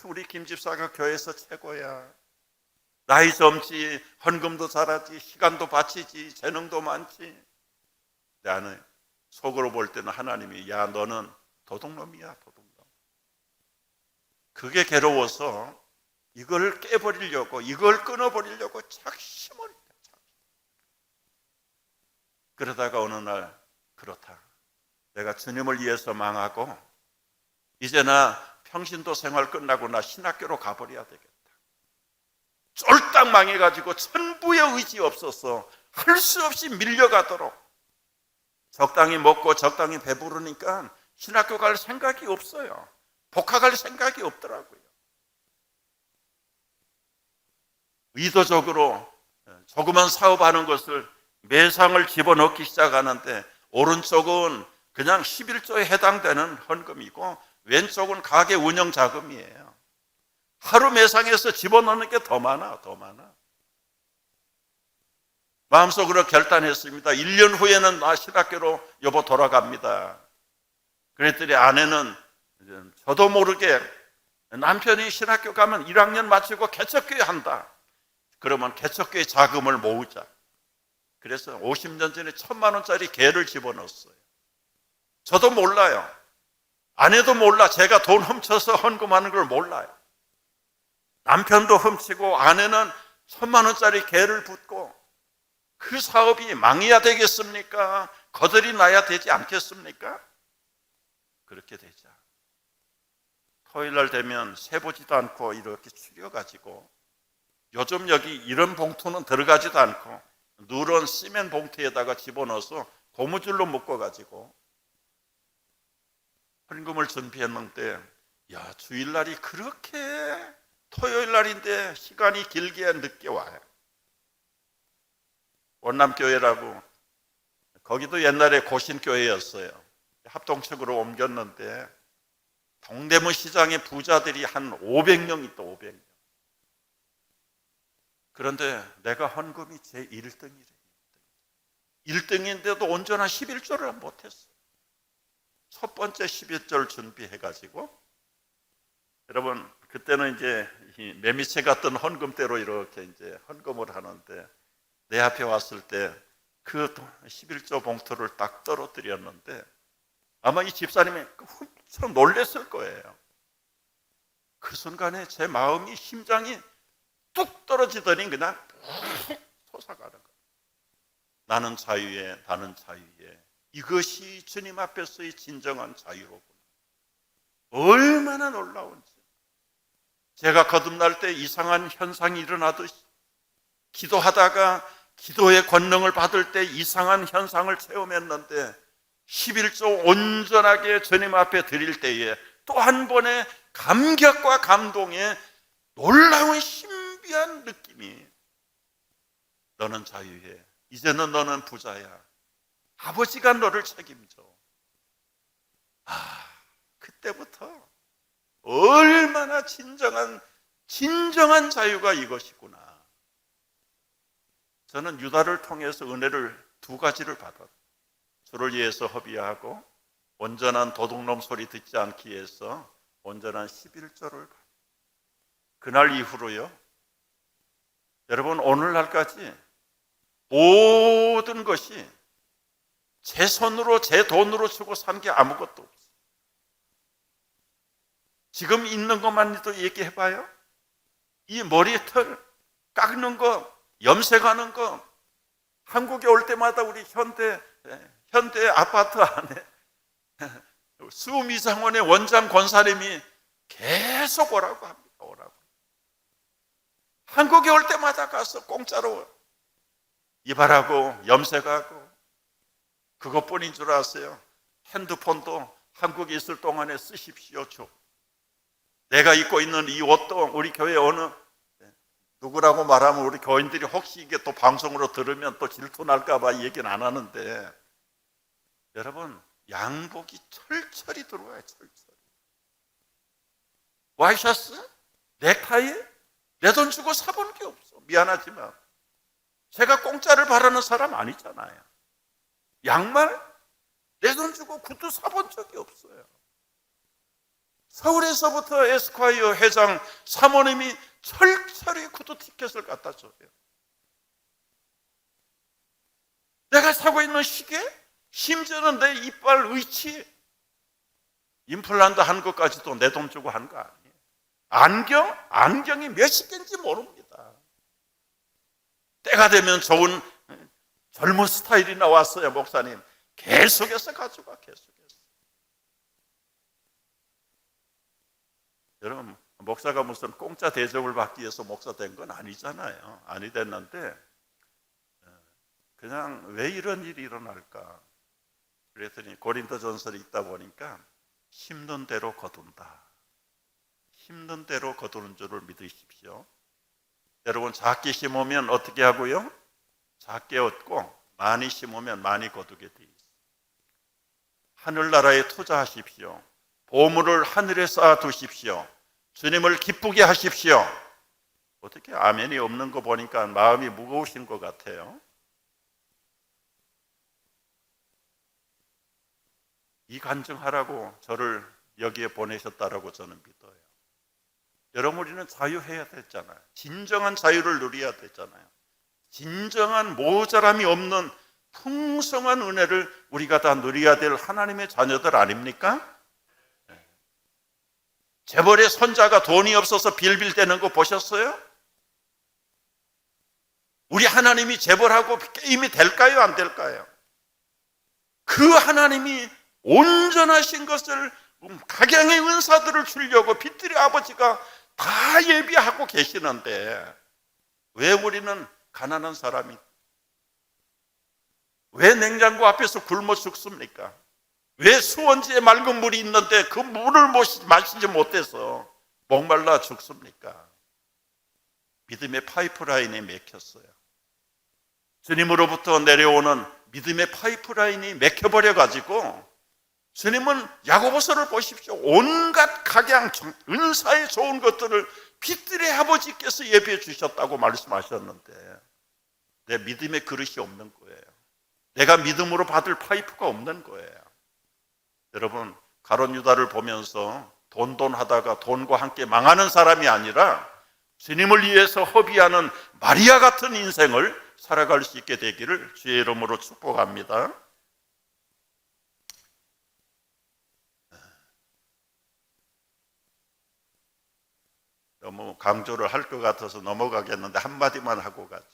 우리 김 집사가 교회에서 최고야. 나이 젊지, 헌금도 잘하지, 시간도 바치지, 재능도 많지. 나는 속으로 볼 때는 하나님이 야 너는 도둑놈이야. 도둑놈. 그게 괴로워서 이걸 깨버리려고, 이걸 끊어버리려고 작심을 해요. 그러다가 어느 날 그렇다. 내가 주님을 위해서 망하고 이제 나 평신도 생활 끝나고 나 신학교로 가버려야 되겠다. 쫄딱 망해가지고 천부의 의지 없어서 할 수 없이 밀려가도록 적당히 먹고 적당히 배부르니까 신학교 갈 생각이 없어요. 복학할 생각이 없더라고요. 의도적으로 조그만 사업하는 것을 매상을 집어넣기 시작하는데 오른쪽은 그냥 11조에 해당되는 헌금이고 왼쪽은 가게 운영 자금이에요. 하루 매상에서 집어넣는 게 더 많아. 마음속으로 결단했습니다. 1년 후에는 나 신학교로 여보 돌아갑니다. 그랬더니 아내는 저도 모르게 남편이 신학교 가면 1학년 마치고 개척교회 한다. 그러면 개척교회 자금을 모으자. 그래서 50년 전에 1,000만 원짜리 개를 집어넣었어요. 저도 몰라요. 아내도 몰라. 제가 돈 훔쳐서 헌금하는 걸 몰라요. 남편도 훔치고 아내는 1,000만 원짜리 개를 붓고 그 사업이 망해야 되겠습니까? 거들이 나야 되지 않겠습니까? 그렇게 되자. 토요일 날 되면 세보지도 않고 이렇게 추려가지고 요즘 여기 이런 봉투는 들어가지도 않고 누런 시멘 봉투에다가 집어넣어서 고무줄로 묶어가지고 헌금을 준비했는데 야, 주일날이 그렇게 토요일 날인데 시간이 길게 늦게 와요. 원남교회라고 거기도 옛날에 고신교회였어요. 합동측으로 옮겼는데 동대문 시장에 부자들이 한 500명 있다. 500명. 그런데 내가 헌금이 제 1등이래. 1등인데도 온전한 11조를 못했어. 첫 번째 11조를 준비해가지고 여러분 그때는 이제 매미채 같은 헌금대로 이렇게 이제 헌금을 하는데 내 앞에 왔을 때 그 11조 봉투를 딱 떨어뜨렸는데 아마 이 집사님이 훔쳐 놀랬을 거예요. 그 순간에 제 마음이 심장이 뚝 떨어지더니 그냥 푹 솟아가는 거예요. 나는 자유에 이것이 주님 앞에서의 진정한 자유로구나. 얼마나 놀라운지. 제가 거듭날 때 이상한 현상이 일어나듯이 기도하다가 기도의 권능을 받을 때 이상한 현상을 체험했는데 11조 온전하게 주님 앞에 드릴 때에 또 한 번의 감격과 감동의 놀라운 신비한 느낌이 너는 자유해. 이제는 너는 부자야. 아버지가 너를 책임져. 그때부터 얼마나 진정한 자유가 이것이구나. 저는 유다를 통해서 은혜를 두 가지를 받았어요. 주를 위해서 허비하고 온전한 도둑놈 소리 듣지 않기 위해서 온전한 11조를 받았어요. 그날 이후로요. 여러분 오늘날까지 모든 것이 제 손으로 제 돈으로 주고 산 게 아무것도 없어요. 지금 있는 것만도 얘기해봐요. 이 머리털 깎는 거, 염색하는 거, 한국에 올 때마다 우리 현대 아파트 안에 수미장원의 원장 권사님이 계속 오라고 합니다. 오라고. 한국에 올 때마다 가서 공짜로 이발하고 염색하고 그것뿐인 줄 아세요? 핸드폰도 한국에 있을 동안에 쓰십시오. 내가 입고 있는 이 옷도 우리 교회 어느 누구라고 말하면 우리 교인들이 혹시 이게 또 방송으로 들으면 또 질투 날까 봐 얘기는 안 하는데 여러분 양복이 철철이 들어와요. 철철이. 와이셔츠? 넥타이? 내 돈 주고 사본 게 없어. 미안하지만 제가 공짜를 바라는 사람 아니잖아요. 양말? 내 돈 주고 구두 사본 적이 없어요. 서울에서부터 에스콰이어 회장 사모님이 철철히 구두 티켓을 갖다 줘요. 내가 사고 있는 시계? 심지어는 내 이빨 의치? 임플란트 한 것까지도 내 돈 주고 한 거 아니에요. 안경이 몇십 개인지 모릅니다. 때가 되면 좋은 젊은 스타일이 나왔어요. 목사님 계속해서 가져가. 계속해서. 여러분, 목사가 무슨 공짜 대접을 받기 위해서 목사 된 건 아니잖아요. 아니 됐는데 그냥 왜 이런 일이 일어날까? 그랬더니 고린도전서를 읽다 보니까 힘든 대로 거둔다. 힘든 대로 거두는 줄을 믿으십시오. 여러분, 작게 심으면 어떻게 하고요? 작게 얻고 많이 심으면 많이 거두게 돼 있어요. 하늘나라에 투자하십시오. 보물을 하늘에 쌓아 두십시오. 주님을 기쁘게 하십시오. 어떻게 아멘이 없는 거 보니까 마음이 무거우신 것 같아요. 이 간증하라고 저를 여기에 보내셨다라고 저는 믿어요. 여러분, 우리는 자유해야 됐잖아요. 진정한 자유를 누려야 됐잖아요. 진정한 모자람이 없는 풍성한 은혜를 우리가 다 누려야 될 하나님의 자녀들 아닙니까? 재벌의 손자가 돈이 없어서 빌빌대는 거 보셨어요? 우리 하나님이 재벌하고 게임이 될까요? 안 될까요? 그 하나님이 온전하신 것을 각양의 은사들을 주려고 빛들의 아버지가 다 예비하고 계시는데 왜 우리는 가난한 사람이 왜 냉장고 앞에서 굶어 죽습니까? 왜 수원지에 맑은 물이 있는데 그 물을 마시지 못해서 목말라 죽습니까? 믿음의 파이프라인이 막혔어요. 주님으로부터 내려오는 믿음의 파이프라인이 막혀버려 가지고 주님은 야고보서를 보십시오. 온갖 각양 은사의 좋은 것들을 빛들의 아버지께서 예비해 주셨다고 말씀하셨는데 내 믿음의 그릇이 없는 거예요. 내가 믿음으로 받을 파이프가 없는 거예요. 여러분, 가룟 유다를 보면서 돈 하다가 돈과 함께 망하는 사람이 아니라 주님을 위해서 허비하는 마리아 같은 인생을 살아갈 수 있게 되기를 주의 이름으로 축복합니다. 너무 강조를 할 것 같아서 넘어가겠는데 한마디만 하고 가죠.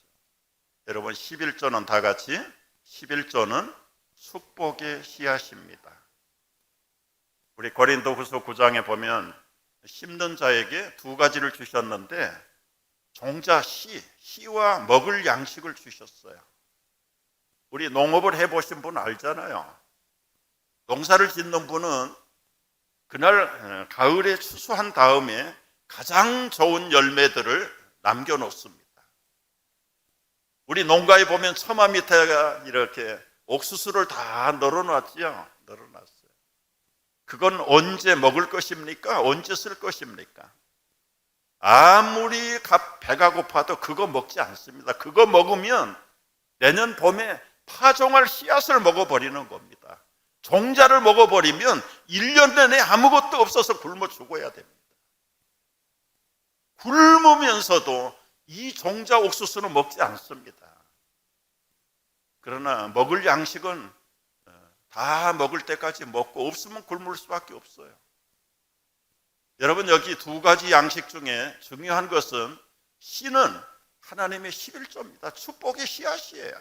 여러분, 11조는 다 같이 11조는 축복의 씨앗입니다. 우리 고린도후서 9장에 보면 심는 자에게 두 가지를 주셨는데 종자 씨와 먹을 양식을 주셨어요. 우리 농업을 해보신 분 알잖아요. 농사를 짓는 분은 그날 가을에 추수한 다음에 가장 좋은 열매들을 남겨놓습니다. 우리 농가에 보면 처마 밑에가 이렇게 옥수수를 다 널어놨지요. 널어놨어요. 그건 언제 먹을 것입니까? 언제 쓸 것입니까? 아무리 배가 고파도 그거 먹지 않습니다. 그거 먹으면 내년 봄에 파종할 씨앗을 먹어버리는 겁니다. 종자를 먹어버리면 1년 내내 아무것도 없어서 굶어 죽어야 됩니다. 굶으면서도 이 종자 옥수수는 먹지 않습니다. 그러나 먹을 양식은 다 먹을 때까지 먹고 없으면 굶을 수밖에 없어요. 여러분, 여기 두 가지 양식 중에 중요한 것은 씨는 하나님의 11조입니다. 축복의 씨앗이에요.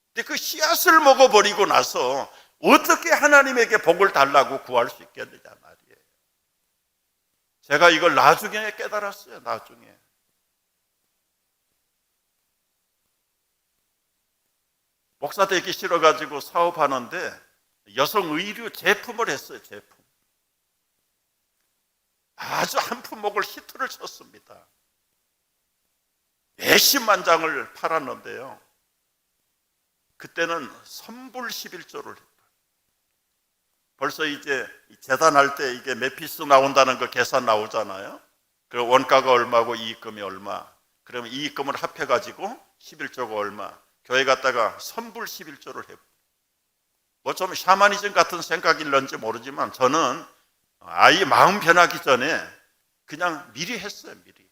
근데 그 씨앗을 먹어버리고 나서 어떻게 하나님에게 복을 달라고 구할 수 있겠느냐 말이에요. 제가 이걸 나중에 깨달았어요. 나중에. 목사 되기 싫어가지고 사업하는데 여성 의류 제품을 했어요. 제품. 아주 한 품목을 히트를 쳤습니다. 몇십만 장을 팔았는데요. 그때는 선불 11조를 했다. 벌써 이제 재단할 때 이게 몇 피스 나온다는 거 계산 나오잖아요. 그 원가가 얼마고 이익금이 얼마. 그러면 이익금을 합해가지고 11조가 얼마. 교회 갔다가 선불 11조를 했고. 뭐 좀 샤머니즘 같은 생각일런지 모르지만 저는 아이 마음 변하기 전에 그냥 미리 했어요. 미리.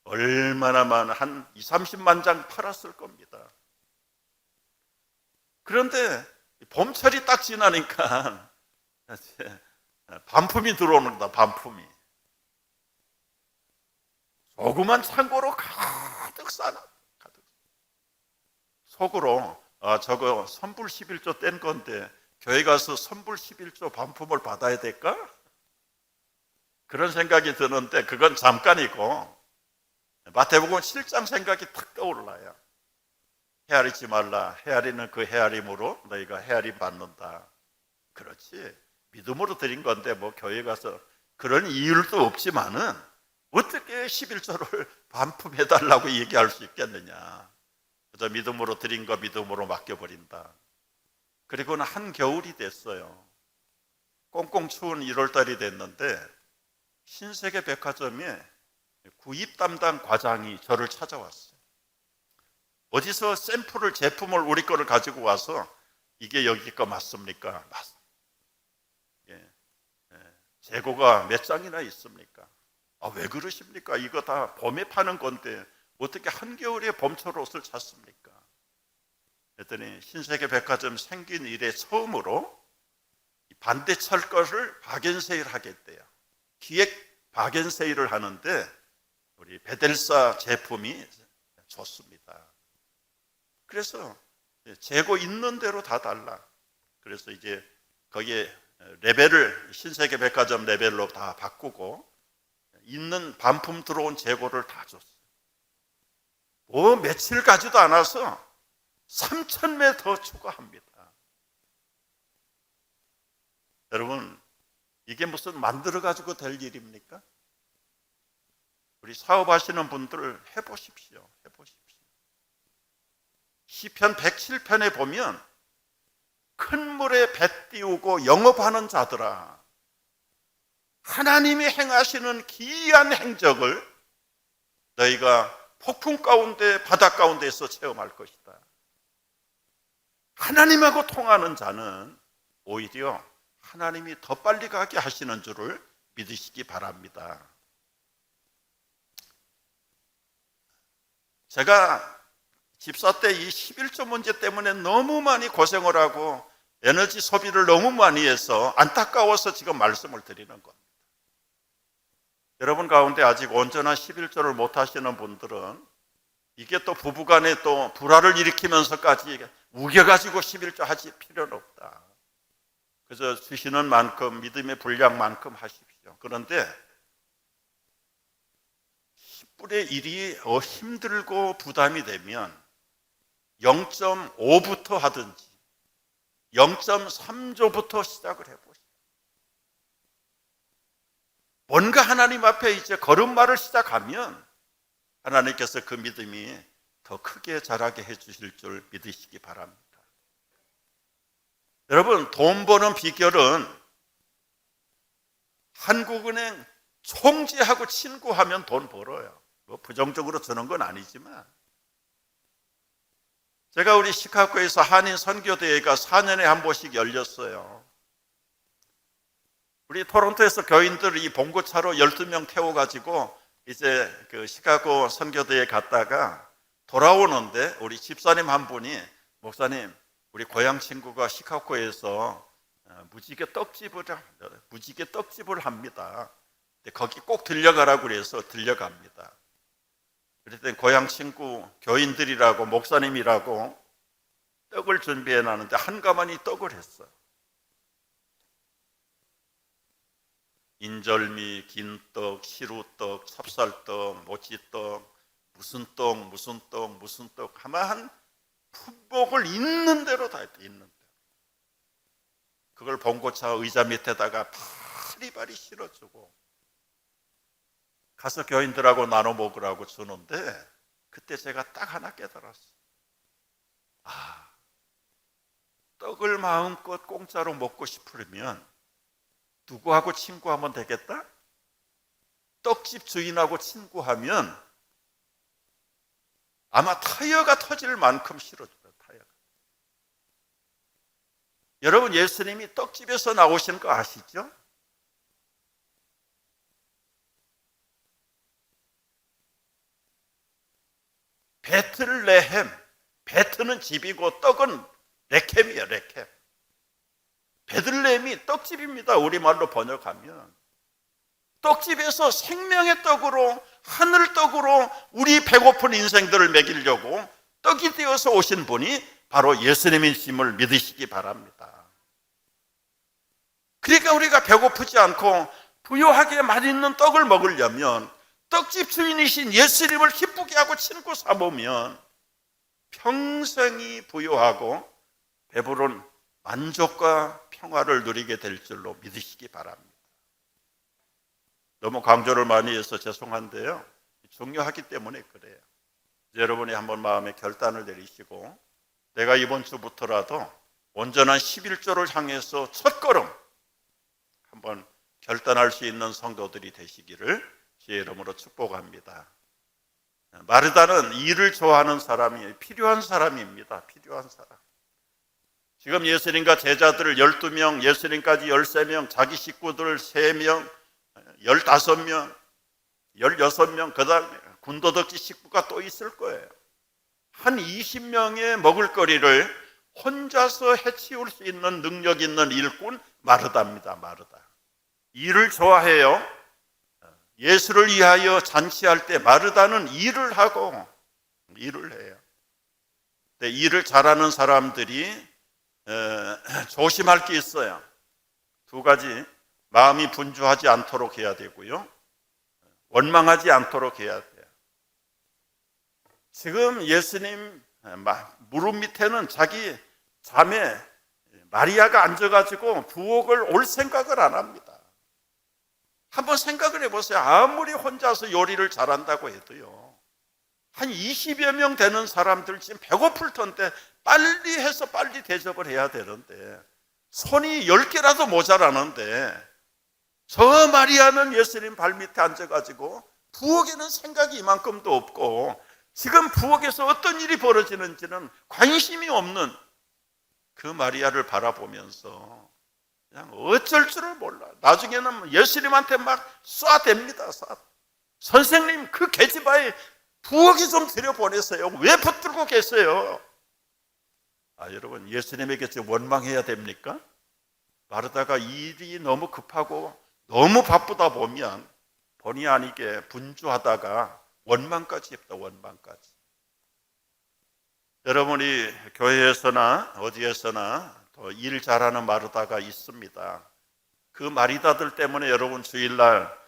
얼마나 많은 한 20-30만 장 팔았을 겁니다. 그런데 봄철이 딱 지나니까 반품이 들어오는 거다. 반품이. 조그만 창고로 가득 싸나. 가득. 속으로 저거 선불 11조 뗀 건데 교회 가서 선불 11조 반품을 받아야 될까? 그런 생각이 드는데 그건 잠깐이고 마태복음 7장 생각이 탁 떠올라요. 헤아리지 말라. 헤아리는 그 헤아림으로 너희가 헤아림 받는다. 그렇지. 믿음으로 드린 건데 뭐 교회 가서 그런 이유도 없지만은 어떻게 11조를 반품해달라고 얘기할 수 있겠느냐. 그저 믿음으로 드린 거 믿음으로 맡겨버린다. 그리고는 한겨울이 됐어요. 꽁꽁 추운 1월달이 됐는데 신세계 백화점에 구입 담당 과장이 저를 찾아왔어요. 어디서 샘플을 제품을 우리 거를 가지고 와서 이게 여기 거 맞습니까? 재고가 몇 장이나 있습니까? 왜 그러십니까? 이거 다 봄에 파는 건데 어떻게 한겨울에 봄철 옷을 찾습니까? 그랬더니 신세계 백화점 생긴 이래 처음으로 반대철 거를 박앤세일 하겠대요. 기획 박앤세일을 하는데 우리 베델사 제품이 좋습니다. 그래서 재고 있는 대로 다 달라. 그래서 이제 거기에 레벨을 신세계 백화점 레벨로 다 바꾸고 있는 반품 들어온 재고를 다 줬어요. 뭐 며칠 가지도 않아서 3,000매 더 추가합니다. 여러분, 이게 무슨 만들어 가지고 될 일입니까? 우리 사업하시는 분들 해보십시오. 시편 107편에 보면 큰 물에 배 띄우고 영업하는 자들아, 하나님이 행하시는 기이한 행적을 너희가 폭풍 가운데 바다 가운데에서 체험할 것이다. 하나님하고 통하는 자는 오히려 하나님이 더 빨리 가게 하시는 줄을 믿으시기 바랍니다. 제가 집사 때 이 11조 문제 때문에 너무 많이 고생을 하고 에너지 소비를 너무 많이 해서 안타까워서 지금 말씀을 드리는 겁니다. 여러분 가운데 아직 온전한 11조를 못 하시는 분들은 이게 또 부부간에 또 불화를 일으키면서까지 우겨가지고 11조 하실 필요는 없다. 그래서 주시는 만큼 믿음의 분량만큼 하십시오. 그런데 10분의 1이 힘들고 부담이 되면 0.5부터 하든지 0.3조부터 시작을 해보시죠. 뭔가 하나님 앞에 이제 걸음마를 시작하면 하나님께서 그 믿음이 더 크게 자라게 해주실 줄 믿으시기 바랍니다. 여러분, 돈 버는 비결은 한국은행 총재하고 친구하면 돈 벌어요. 뭐 부정적으로 주는 건 아니지만, 제가 우리 시카고에서 한인 선교대회가 4년에 한 번씩 열렸어요. 우리 토론토에서 교인들 이 봉고차로 12명 태워가지고 이제 그 시카고 선교대회 갔다가 돌아오는데 우리 집사님 한 분이, 목사님, 우리 고향 친구가 시카고에서 무지개 떡집을 합니다. 거기 꼭 들려가라고 그래서 들려갑니다. 그랬더니 고향 친구 교인들이라고 목사님이라고 떡을 준비해 놨는데 한가마니 떡을 했어요. 인절미, 긴떡, 시루떡, 찹쌀떡, 모찌떡, 무슨 떡 하면 품목을 있는 대로 다 했대. 있는 대로. 그걸 봉고차 의자 밑에다가 바리바리 실어주고 가서 교인들하고 나눠 먹으라고 주는데, 그때 제가 딱 하나 깨달았어요. 떡을 마음껏 공짜로 먹고 싶으면 누구하고 친구하면 되겠다? 떡집 주인하고 친구하면 아마 타이어가 터질 만큼 실어줘요. 타이어가. 여러분, 예수님이 떡집에서 나오신 거 아시죠? 베틀레헴, 베트는 집이고 떡은 레켐이에요. 레켐. 베들레헴이 떡집입니다. 우리말로 번역하면. 떡집에서 생명의 떡으로, 하늘 떡으로 우리 배고픈 인생들을 먹이려고 떡이 되어서 오신 분이 바로 예수님이심을 믿으시기 바랍니다. 그러니까 우리가 배고프지 않고 부유하게 맛있는 떡을 먹으려면 떡집 주인이신 예수님을 기쁘게 하고 친구 삼으면 평생이 부유하고 배부른 만족과 평화를 누리게 될 줄로 믿으시기 바랍니다. 너무 강조를 많이 해서 죄송한데요, 중요하기 때문에 그래요. 여러분이 한번 마음에 결단을 내리시고 내가 이번 주부터라도 온전한 11조를 향해서 첫걸음 한번 결단할 수 있는 성도들이 되시기를 주의 이름으로 축복합니다. 마르다는 일을 좋아하는 사람이 필요한 사람입니다. 필요한 사람. 지금 예수님과 제자들을 12명, 예수님까지 13명, 자기 식구들 3명, 15명, 16명, 그 다음에 군더더기 식구가 또 있을 거예요. 한 20명의 먹을거리를 혼자서 해치울 수 있는 능력 있는 일꾼 마르다입니다. 마르다. 일을 좋아해요. 예수를 위하여 잔치할 때 마르다는 일을 하고 일을 해요. 근데 일을 잘하는 사람들이 조심할 게 있어요. 2가지. 마음이 분주하지 않도록 해야 되고요, 원망하지 않도록 해야 돼요. 지금 예수님 무릎 밑에는 자기 자매 마리아가 앉아가지고 부엌을 올 생각을 안 합니다. 한번 생각을 해보세요. 아무리 혼자서 요리를 잘한다고 해도요, 한 20여 명 되는 사람들 지금 배고플 텐데 빨리 해서 빨리 대접을 해야 되는데 손이 10개라도 모자라는데 저 마리아는 예수님 발밑에 앉아가지고 부엌에는 생각이 이만큼도 없고 지금 부엌에서 어떤 일이 벌어지는지는 관심이 없는 그 마리아를 바라보면서 그냥 어쩔 줄을 몰라. 나중에는 예수님한테 막 쏴댑니다. 선생님, 그 계집아이 부엌에 좀 들여보내세요. 왜 붙들고 계세요? 여러분, 예수님에게 지금 원망해야 됩니까? 마르다가 일이 너무 급하고 너무 바쁘다 보면 본의 아니게 분주하다가 원망까지 했다. 원망까지. 여러분이 교회에서나 어디에서나 더 일 잘하는 마르다가 있습니다. 그 마리다들 때문에 여러분 주일날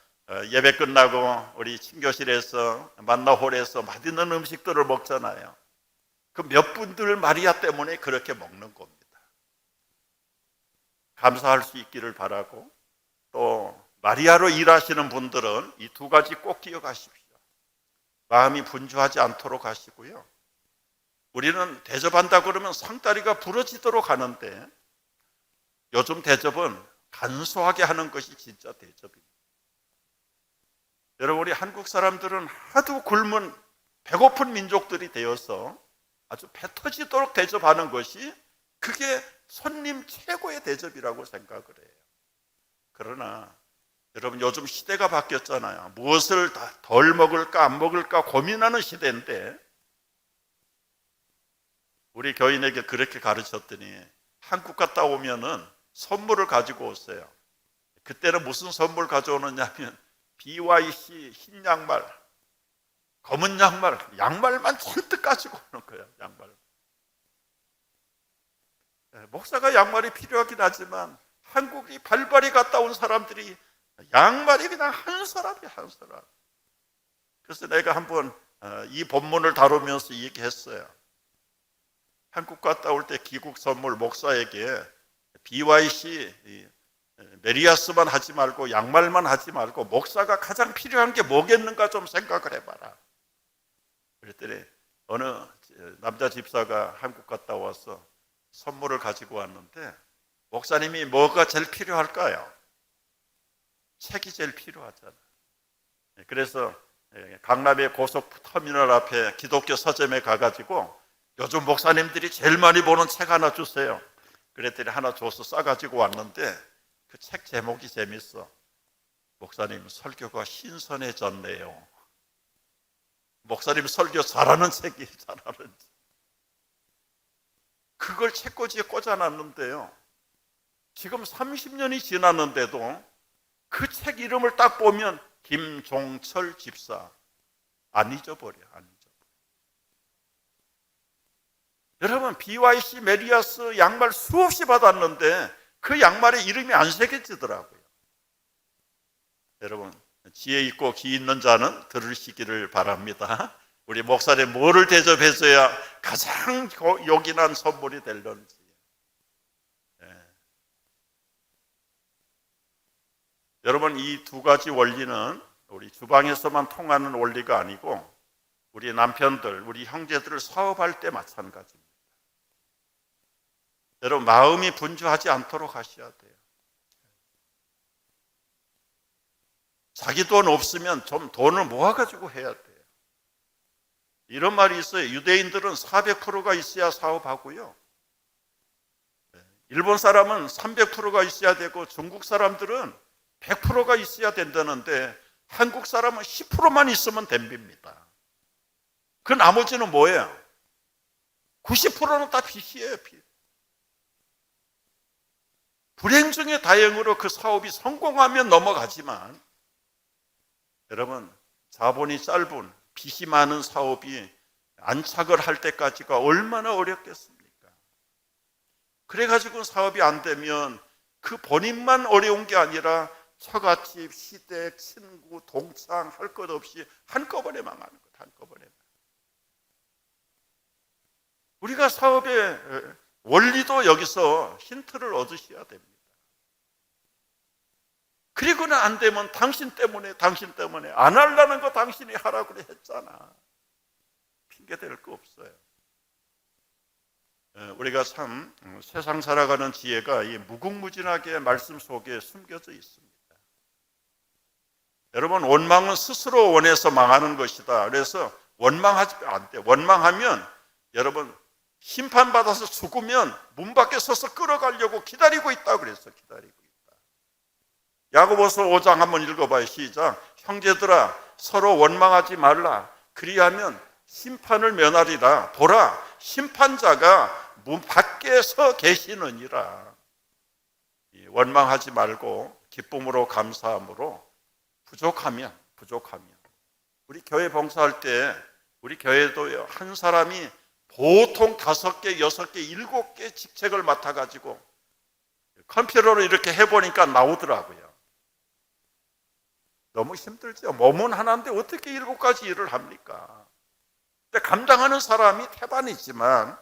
예배 끝나고 우리 친교실에서 만나홀에서 맛있는 음식들을 먹잖아요. 그 몇 분들 마리아 때문에 그렇게 먹는 겁니다. 감사할 수 있기를 바라고, 또 마리아로 일하시는 분들은 이 2가지 꼭 기억하십시오. 마음이 분주하지 않도록 하시고요, 우리는 대접한다 그러면 상다리가 부러지도록 하는데 요즘 대접은 간소하게 하는 것이 진짜 대접입니다. 여러분, 우리 한국 사람들은 하도 굶은 배고픈 민족들이 되어서 아주 배 터지도록 대접하는 것이 그게 손님 최고의 대접이라고 생각을 해요. 그러나 여러분, 요즘 시대가 바뀌었잖아요. 무엇을 덜 먹을까 안 먹을까 고민하는 시대인데 우리 교인에게 그렇게 가르쳤더니 한국 갔다 오면은 선물을 가지고 오세요. 그때는 무슨 선물 가져오느냐면 BYC 흰 양말, 검은 양말, 양말만 잔뜩 가지고 오는 거예요. 양말. 목사가 양말이 필요하긴 하지만 한국이 발발이 갔다 온 사람들이 양말이 그냥 한 사람이야, 한 사람. 그래서 내가 한번 이 본문을 다루면서 얘기했어요. 한국 갔다 올 때 귀국 선물 목사에게 BYC 메리아스만 하지 말고 양말만 하지 말고 목사가 가장 필요한 게 뭐겠는가 좀 생각을 해봐라. 그랬더니 어느 남자 집사가 한국 갔다 와서 선물을 가지고 왔는데 목사님이 뭐가 제일 필요할까요? 책이 제일 필요하잖아요. 그래서 강남의 고속터미널 앞에 기독교 서점에 가가지고 요즘 목사님들이 제일 많이 보는 책 하나 주세요. 그랬더니 하나 줘서 싸가지고 왔는데 그 책 제목이 재밌어. 목사님 설교가 신선해졌네요. 목사님 설교 잘하는 책이 잘하는 책. 그걸 책꽂이에 꽂아놨는데요, 지금 30년이 지났는데도 그 책 이름을 딱 보면 김종철 집사. 안 잊어버려, 안 잊어버려. 여러분, BYC 메리아스 양말 수없이 받았는데 그 양말에 이름이 안 새겨지더라고요. 여러분, 지혜 있고 기 있는 자는 들으시기를 바랍니다. 우리 목사님 뭐를 대접해줘야 가장 요긴한 선물이 될런지. 여러분, 이 두 가지 원리는 우리 주방에서만 통하는 원리가 아니고 우리 남편들, 우리 형제들을 사업할 때 마찬가지입니다. 여러분, 마음이 분주하지 않도록 하셔야 돼요. 자기 돈 없으면 좀 돈을 모아가지고 해야 돼요. 이런 말이 있어요. 유대인들은 400%가 있어야 사업하고요. 일본 사람은 300%가 있어야 되고 중국 사람들은 100%가 있어야 된다는데 한국 사람은 10%만 있으면 됩니다. 그 나머지는 뭐예요? 90%는 다 빚이에요, 빚. 불행 중에 다행으로 그 사업이 성공하면 넘어가지만 여러분, 자본이 짧은 빚이 많은 사업이 안착을 할 때까지가 얼마나 어렵겠습니까? 그래가지고 사업이 안 되면 그 본인만 어려운 게 아니라 처갓집, 시댁, 친구, 동창 할 것 없이 한꺼번에 망하는 것, 한꺼번에. 우리가 사업의 원리도 여기서 힌트를 얻으셔야 됩니다. 그리고는 안 되면 당신 때문에 안 하려는 거 당신이 하라고 했잖아. 핑계 댈 거 없어요. 우리가 참 세상 살아가는 지혜가 이 무궁무진하게 말씀 속에 숨겨져 있습니다. 여러분, 원망은 스스로 원해서 망하는 것이다. 그래서 원망하지 안 돼. 원망하면 여러분 심판받아서 죽으면 문 밖에 서서 끌어가려고 기다리고 있다 그랬어. 기다리고 있다. 야고보서 5장 한번 읽어봐요. 시작. 형제들아, 서로 원망하지 말라. 그리하면 심판을 면하리라. 보라, 심판자가 문 밖에 서 계시느니라. 원망하지 말고 기쁨으로 감사함으로 부족하면 우리 교회 봉사할 때 우리 교회도 한 사람이 보통 5개, 6개, 7개 직책을 맡아가지고 컴퓨터로 이렇게 해보니까 나오더라고요. 너무 힘들죠. 몸은 하나인데 어떻게 7가지 일을 합니까? 근데 감당하는 사람이 태반이지만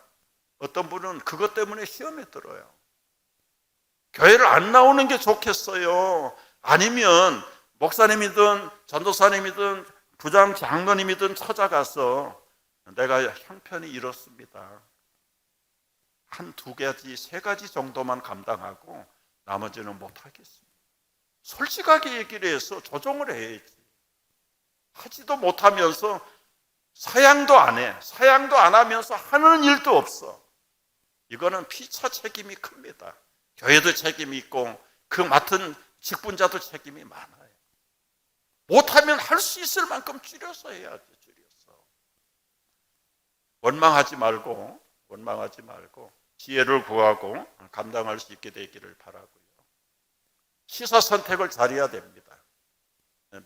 어떤 분은 그것 때문에 시험에 들어요. 교회를 안 나오는 게 좋겠어요. 아니면 목사님이든 전도사님이든 부장 장로님이든 찾아가서 내가 형편이 이렇습니다. 한 2가지, 3가지 정도만 감당하고 나머지는 못하겠습니다. 솔직하게 얘기를 해서 조정을 해야지. 하지도 못하면서 사양도 안 해. 사양도 안 하면서 하는 일도 없어. 이거는 피차 책임이 큽니다. 교회도 책임이 있고 그 맡은 직분자도 책임이 많아요. 못하면 할 수 있을 만큼 줄여서 해야죠. 줄여서. 원망하지 말고 지혜를 구하고 감당할 수 있게 되기를 바라고요. 시사 선택을 잘해야 됩니다.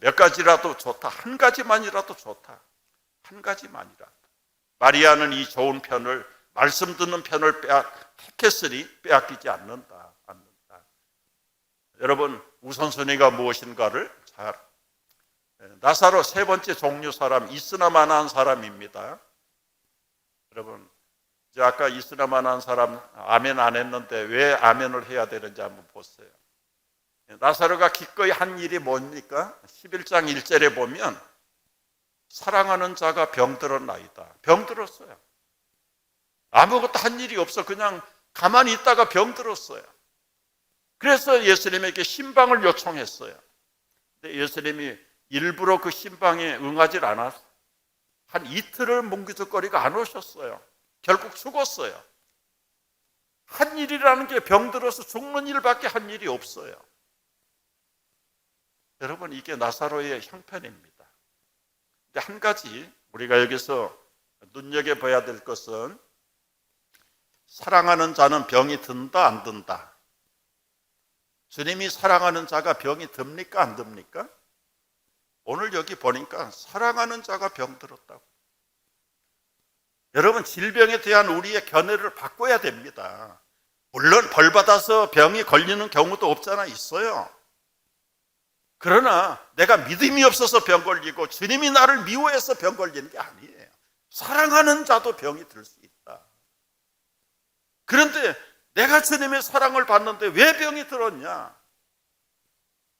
몇 가지라도 좋다. 한 가지만이라도 좋다. 한 가지만이라도. 마리아는 이 좋은 편을, 말씀 듣는 편을 택했으니 빼앗기지 않는다. 여러분, 우선순위가 무엇인가를 잘. 나사로 3번째 종류 사람, 있으나마나한 사람입니다. 여러분, 이제 아까 있으나마나한 사람 아멘 안 했는데 왜 아멘을 해야 되는지 한번 보세요. 나사로가 기꺼이 한 일이 뭡니까? 11장 1절에 보면 사랑하는 자가 병들었나이다. 병들었어요. 아무것도 한 일이 없어. 그냥 가만히 있다가 병들었어요. 그래서 예수님에게 신방을 요청했어요. 근데 예수님이 일부러 그 신방에 응하지 않았어요. 한 이틀을 뭉기적거리고 안 오셨어요. 결국 죽었어요. 한 일이라는 게 병들어서 죽는 일밖에 한 일이 없어요. 여러분, 이게 나사로의 형편입니다. 근데 한 가지 우리가 여기서 눈여겨봐야 될 것은 사랑하는 자는 병이 든다 안 든다. 주님이 사랑하는 자가 병이 듭니까 안 듭니까? 오늘 여기 보니까 사랑하는 자가 병들었다고. 여러분, 질병에 대한 우리의 견해를 바꿔야 됩니다. 물론 벌 받아서 병이 걸리는 경우도 없잖아. 있어요. 그러나 내가 믿음이 없어서 병 걸리고 주님이 나를 미워해서 병 걸리는 게 아니에요. 사랑하는 자도 병이 들 수 있다. 그런데 내가 주님의 사랑을 받는데 왜 병이 들었냐?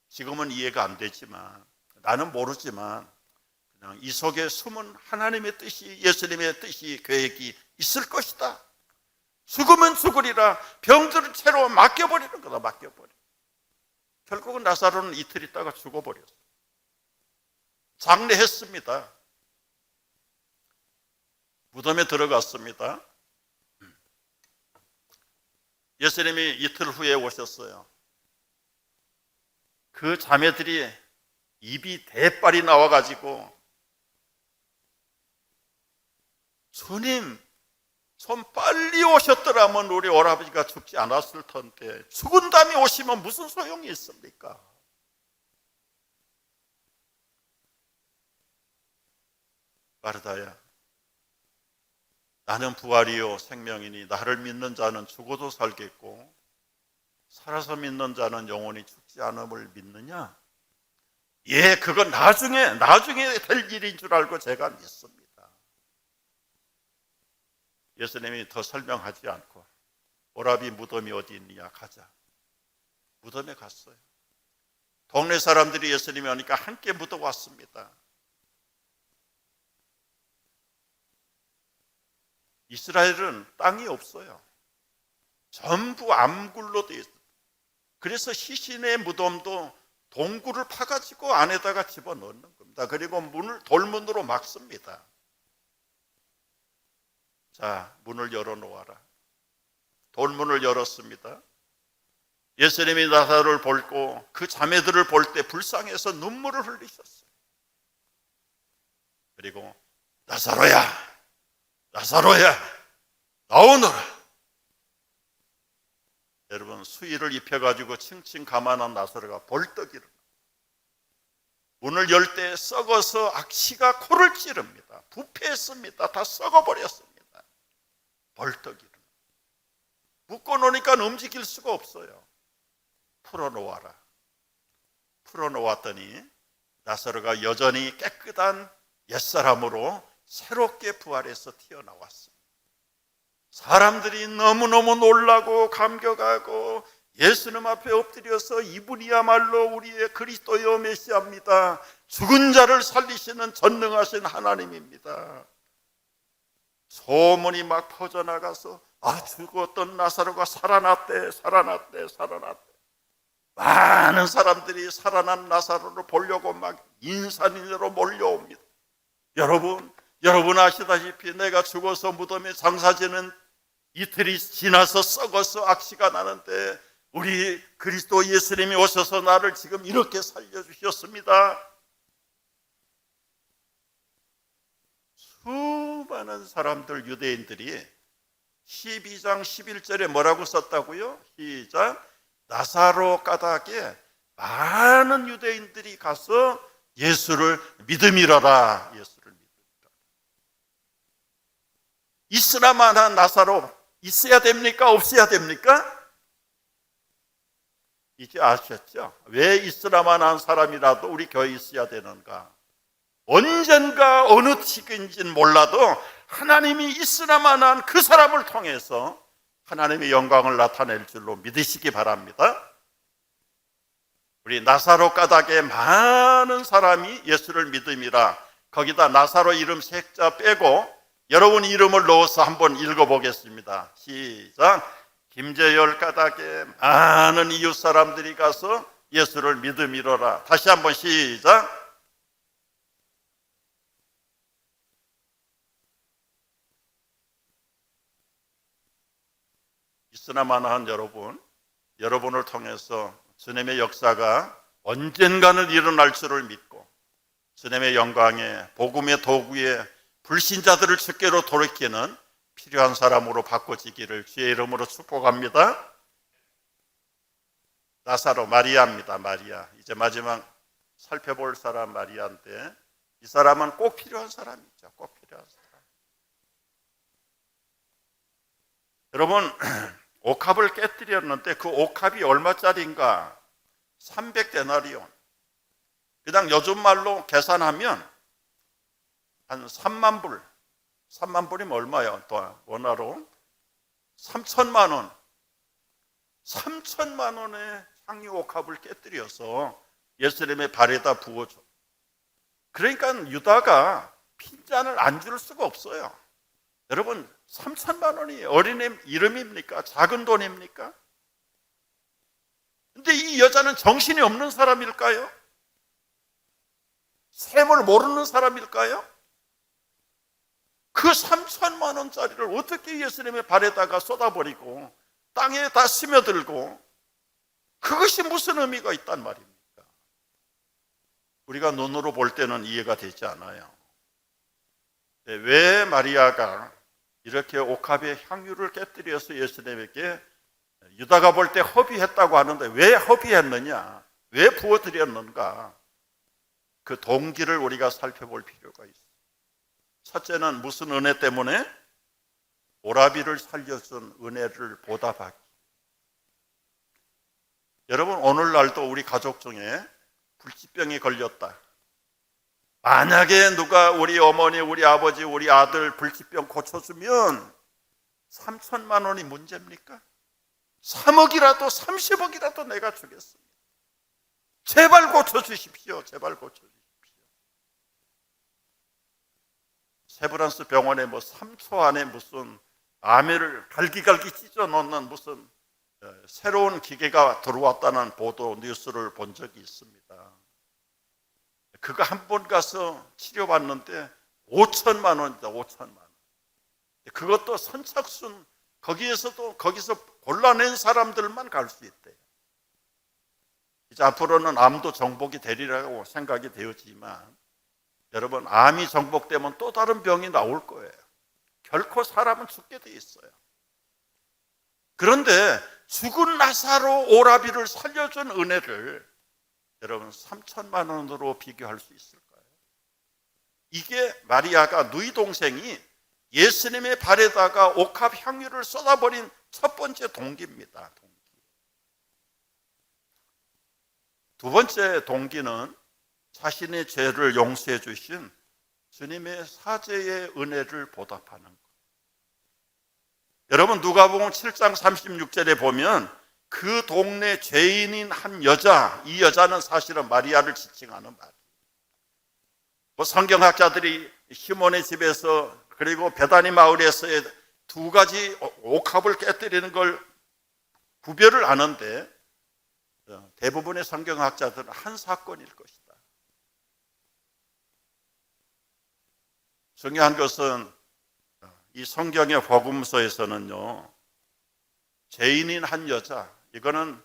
지금은 이해가 안 되지만, 나는 모르지만 그냥 이 속에 숨은 하나님의 뜻이, 예수님의 뜻이, 계획이 있을 것이다. 죽으면 죽으리라. 병들을 채로 맡겨버리는 거다. 맡겨버려. 결국은 나사로는 이틀 있다가 죽어버렸어요. 장례했습니다. 무덤에 들어갔습니다. 예수님이 이틀 후에 오셨어요. 그 자매들이 입이 대빨이 나와가지고, 주님, 좀 빨리 오셨더라면 우리 오라버지가 죽지 않았을 텐데 죽은 다음에 오시면 무슨 소용이 있습니까? 마르다야, 나는 부활이요 생명이니 나를 믿는 자는 죽어도 살겠고 살아서 믿는 자는 영원히 죽지 않음을 믿느냐? 예, 그건 나중에 될 일인 줄 알고 제가 믿습니다. 예수님이 더 설명하지 않고, 오라비 무덤이 어디 있느냐, 가자. 무덤에 갔어요. 동네 사람들이 예수님이 오니까 함께 묻어왔습니다. 이스라엘은 땅이 없어요. 전부 암굴로 되어 있어요. 그래서 시신의 무덤도 동굴을 파가지고 안에다가 집어넣는 겁니다. 그리고 문을 돌문으로 막습니다. 자, 문을 열어놓아라. 돌문을 열었습니다. 예수님이 나사로를 보고 그 자매들을 볼 때 불쌍해서 눈물을 흘리셨어요. 그리고 나사로야, 나사로야, 나오너라. 여러분, 수의를 입혀가지고 칭칭 감아난 나사로가 벌떡 일어나. 문을 열 때 썩어서 악취가 코를 찌릅니다. 부패했습니다. 다 썩어버렸습니다. 벌떡 일어나. 묶어놓으니까 움직일 수가 없어요. 풀어놓아라. 풀어놓았더니 나사로가 여전히 깨끗한 옛사람으로 새롭게 부활해서 튀어나왔습니다. 사람들이 너무너무 놀라고 감격하고 예수님 앞에 엎드려서 이분이야말로 우리의 그리스도여 메시아입니다. 죽은 자를 살리시는 전능하신 하나님입니다. 소문이 막 퍼져나가서 죽었던 나사로가 살아났대. 많은 사람들이 살아난 나사로를 보려고 막 인산인해로 몰려옵니다. 여러분 아시다시피 내가 죽어서 무덤에 장사지는 이틀이 지나서 썩어서 악취가 나는데 우리 그리스도 예수님이 오셔서 나를 지금 이렇게 살려주셨습니다. 수많은 사람들, 유대인들이 12장 11절에 뭐라고 썼다고요? 시작. 나사로 까닭에 많은 유대인들이 가서 예수를 믿음이라라. 예수를 믿음이라. 있으나마나 나사로 있어야 됩니까? 없어야 됩니까? 이제 아셨죠? 왜 있으나마나 사람이라도 우리 교회에 있어야 되는가? 언젠가 어느 시기인지는 몰라도 하나님이 있으나마나 그 사람을 통해서 하나님의 영광을 나타낼 줄로 믿으시기 바랍니다. 우리 나사로 까닭에 많은 사람이 예수를 믿음이라. 거기다 나사로 이름 색자 빼고 여러분 이름을 넣어서 한번 읽어보겠습니다. 시작. 김재열 까닭에 많은 이웃 사람들이 가서 예수를 믿음이로라. 다시 한번 시작. 있으나마나한 여러분을 통해서 주님의 역사가 언젠가는 일어날 줄을 믿고 주님의 영광에 복음의 도구에 불신자들을 주께로 돌이키는 필요한 사람으로 바꿔지기를 주의 이름으로 축복합니다. 나사로 마리아입니다. 마리아. 이제 마지막 살펴볼 사람 마리아인데 이 사람은 꼭 필요한 사람이죠. 꼭 필요한 사람. 여러분, 옥합을 깨뜨렸는데 그 옥합이 얼마짜리인가? 300데나리온. 그냥 요즘 말로 계산하면 한 3만 불, 3만 불이면 얼마예요? 또 원화로 3천만 원, 3천만 원의 향유 옥합을 깨뜨려서 예수님의 발에다 부어줘. 그러니까 유다가 핀잔을 안 줄 수가 없어요. 여러분, 3천만 원이 어린애 이름입니까? 작은 돈입니까? 근데 이 여자는 정신이 없는 사람일까요? 셈을 모르는 사람일까요? 그 3천만 원짜리를 어떻게 예수님의 발에다가 쏟아버리고 땅에 다 스며들고, 그것이 무슨 의미가 있단 말입니까? 우리가 눈으로 볼 때는 이해가 되지 않아요. 왜 마리아가 이렇게 옥합의 향유를 깨뜨려서 예수님에게, 유다가 볼 때 허비했다고 하는데 왜 허비했느냐, 왜 부어드렸는가, 그 동기를 우리가 살펴볼 필요가 있어요. 첫째는 무슨 은혜 때문에? 오라비를 살려준 은혜를 보답하기. 여러분, 오늘날도 우리 가족 중에 불치병이 걸렸다. 만약에 누가 우리 어머니, 우리 아버지, 우리 아들 불치병 고쳐주면 3천만 원이 문제입니까? 3억이라도 30억이라도 내가 주겠습니다. 제발 고쳐주십시오. 제발 고쳐주십시오. 세브란스 병원에 3초 안에 무슨 암을 갈기갈기 찢어 놓는 무슨 새로운 기계가 들어왔다는 보도 뉴스를 본 적이 있습니다. 그거 한 번 가서 치료받는데 5천만 원이다. 5천만 원. 그것도 선착순, 거기서 골라낸 사람들만 갈 수 있대요. 이제 앞으로는 암도 정복이 되리라고 생각이 되었지만, 여러분, 암이 정복되면 또 다른 병이 나올 거예요. 결코 사람은 죽게 돼 있어요. 그런데 죽은 나사로 오라비를 살려준 은혜를 여러분 3천만 원으로 비교할 수 있을까요? 이게 마리아가 누이 동생이 예수님의 발에다가 옥합 향유를 쏟아버린 첫 번째 동기입니다. 동기. 두 번째 동기는 자신의 죄를 용서해 주신 주님의 사죄의 은혜를 보답하는 것. 여러분, 누가복음 7장 36절에 보면 그 동네 죄인인 한 여자, 이 여자는 사실은 마리아를 지칭하는 말이에요. 성경학자들이 시몬의 집에서 그리고 베다니 마을에서의 두 가지 옥합을 깨뜨리는 걸 구별을 하는데, 대부분의 성경학자들은 한 사건일 것이다. 중요한 것은 이 성경의 복음서에서는요, 죄인인 한 여자, 이거는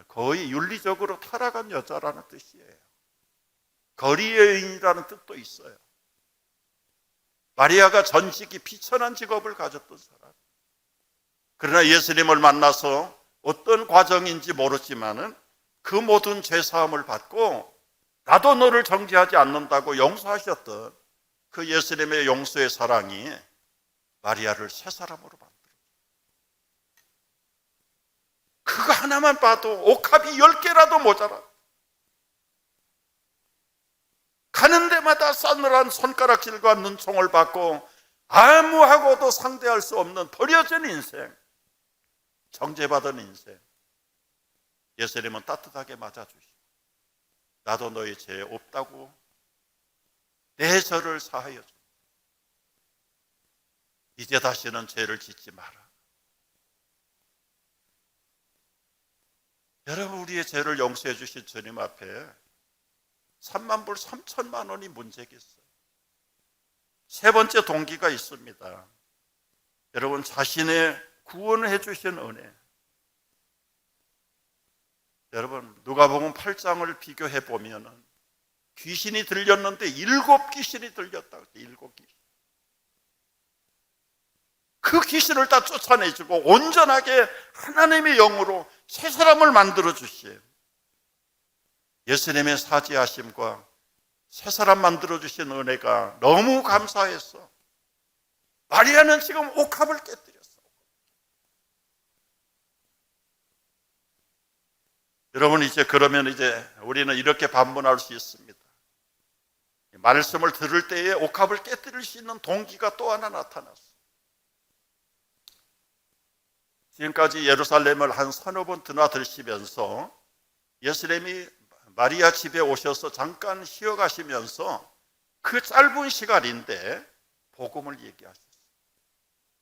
거의 윤리적으로 타락한 여자라는 뜻이에요. 거리의 여인이라는 뜻도 있어요. 마리아가 전직이 비천한 직업을 가졌던 사람. 그러나 예수님을 만나서 어떤 과정인지 모르지만은 그 모든 죄사함을 받고 나도 너를 정죄하지 않는다고 용서하셨던 그 예수님의 용서의 사랑이 마리아를 새 사람으로 만들어요. 그거 하나만 봐도 옥합이 10개라도 모자라. 가는 데마다 싸늘한 손가락질과 눈총을 받고 아무하고도 상대할 수 없는 버려진 인생, 정죄받은 인생. 예수님은 따뜻하게 맞아주시고 나도 너희 죄 없다고 내 죄를 사하여 줘. 이제 다시는 죄를 짓지 마라. 여러분, 우리의 죄를 용서해 주신 주님 앞에 3만 불, 3천만 원이 문제겠어요. 세 번째 동기가 있습니다. 여러분, 자신의 구원을 해주신 은혜. 여러분, 누가복음 8장을 비교해 보면은 귀신이 들렸는데 7귀신이 들렸다고 해요. 7귀신. 그 귀신을 다 쫓아내주고 온전하게 하나님의 영으로 새 사람을 만들어 주신 예수님의 사죄하심과 새 사람 만들어 주신 은혜가 너무 감사해서 마리아는 지금 옥합을 깨뜨렸어. 여러분 이제 그러면 이제 우리는 이렇게 반문할 수 있습니다. 말씀을 들을 때에 옥합을 깨뜨릴 수 있는 동기가 또 하나 나타났어요. 지금까지 예루살렘을 한 서너 번 드나들시면서 예수님이 마리아 집에 오셔서 잠깐 쉬어가시면서 그 짧은 시간인데 복음을 얘기하셨어요.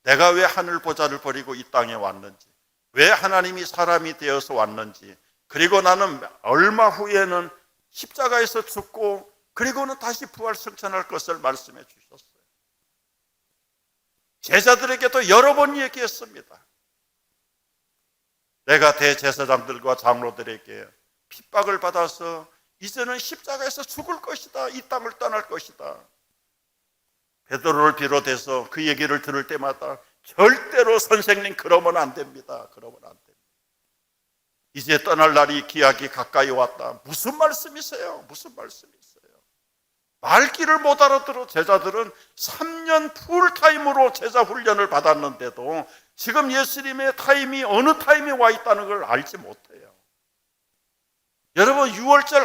내가 왜 하늘 보좌를 버리고 이 땅에 왔는지, 왜 하나님이 사람이 되어서 왔는지, 그리고 나는 얼마 후에는 십자가에서 죽고 그리고는 다시 부활 승천할 것을 말씀해 주셨어요. 제자들에게도 여러 번 얘기했습니다. 내가 대제사장들과 장로들에게 핍박을 받아서 이제는 십자가에서 죽을 것이다. 이 땅을 떠날 것이다. 베드로를 비롯해서 그 얘기를 들을 때마다 절대로 선생님 그러면 안 됩니다. 그러면 안 됩니다. 이제 떠날 날이 기약이 가까이 왔다. 무슨 말씀이세요? 무슨 말씀이세요? 말귀를 못 알아들어. 제자들은 3년 풀타임으로 제자 훈련을 받았는데도 지금 예수님의 타임이 어느 타임에 와 있다는 걸 알지 못해요. 여러분 6월절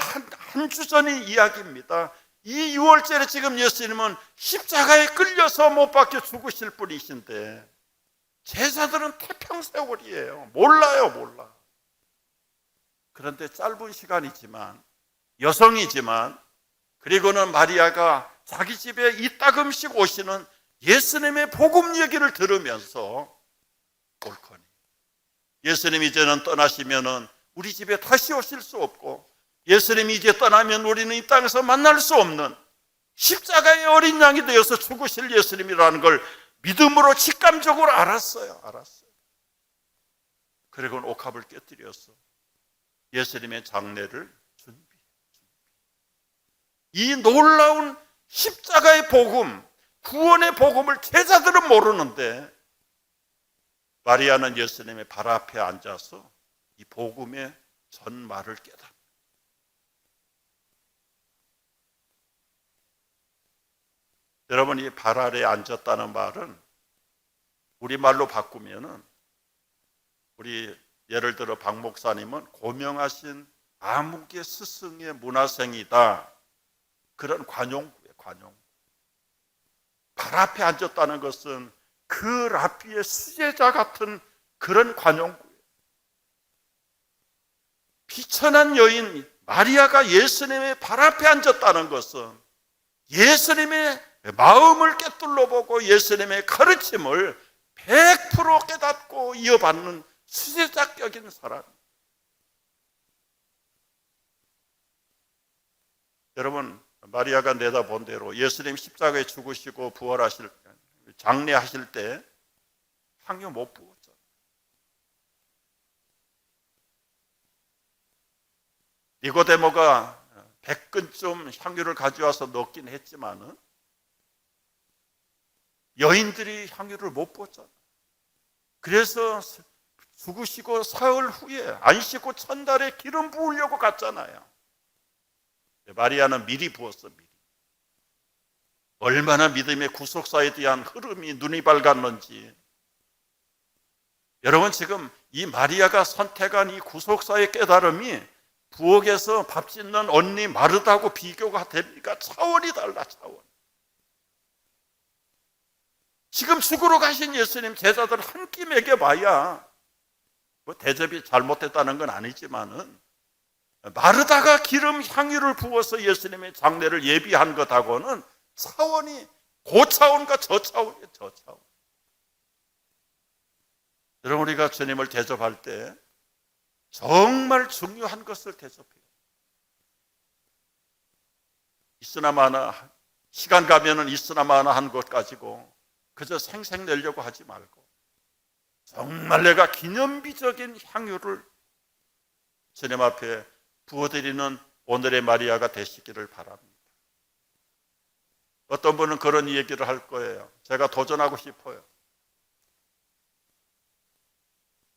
한 주 전의 이야기입니다. 이 6월절에 지금 예수님은 십자가에 끌려서 못 박혀 죽으실 분이신데 제자들은 태평세월이에요. 몰라요, 몰라. 그런데 짧은 시간이지만, 여성이지만, 그리고는 마리아가 자기 집에 이따금씩 오시는 예수님의 복음 얘기를 들으면서 옳거니 예수님이 이제는 떠나시면은 우리 집에 다시 오실 수 없고, 예수님이 이제 떠나면 우리는 이 땅에서 만날 수 없는 십자가의 어린 양이 되어서 죽으실 예수님이라는 걸 믿음으로 직감적으로 알았어요. 그리고는 옥합을 깨뜨려서 예수님의 장례를 준비해. 이 놀라운 십자가의 복음, 구원의 복음을 제자들은 모르는데 마리아는 예수님의 발 앞에 앉아서 이 복음의 전말을 깨닫습니다. 여러분, 이 발 아래에 앉았다는 말은 우리말로 바꾸면은, 우리 예를 들어 박 목사님은 고명하신 암흑의 스승의 문화생이다. 그런 관용구예요, 관용. 발 앞에 앉았다는 것은 그 랍비의 수제자 같은 그런 관용구예요. 비천한 여인 마리아가 예수님의 발 앞에 앉았다는 것은 예수님의 마음을 꿰뚫러 보고 예수님의 가르침을 100% 깨닫고 이어받는 수제자격인 사람. 여러분, 마리아가 내다본 대로 예수님 십자가에 죽으시고 부활하실 때, 장례하실 때 향유 못 부었죠. 니고데모가 100근쯤 향유를 가져와서 넣긴 했지만은 여인들이 향유를 못 부었잖아요. 그래서 죽으시고 사흘 후에 안 씻고 천달에 기름 부으려고 갔잖아요. 마리아는 미리 부었어, 미리. 얼마나 믿음의 구속사에 대한 흐름이 눈이 밝았는지. 여러분, 지금 이 마리아가 선택한 이 구속사의 깨달음이 부엌에서 밥 짓는 언니 마르다고 비교가 됩니까? 차원이 달라, 차원. 지금 죽으러 가신 예수님 제자들 한 끼 먹여봐야, 뭐 대접이 잘못됐다는 건 아니지만은, 마르다가 기름 향유를 부어서 예수님의 장례를 예비한 것하고는 차원이 고차원과 저차원이에요, 저차원. 여러분, 우리가 주님을 대접할 때 정말 중요한 것을 대접해요. 있으나 마나, 시간 가면은 있으나 마나 한 것 가지고 그저 생색내려고 하지 말고 정말 내가 기념비적인 향유를 주님 앞에 부어드리는 오늘의 마리아가 되시기를 바랍니다. 어떤 분은 그런 얘기를 할 거예요. 제가 도전하고 싶어요.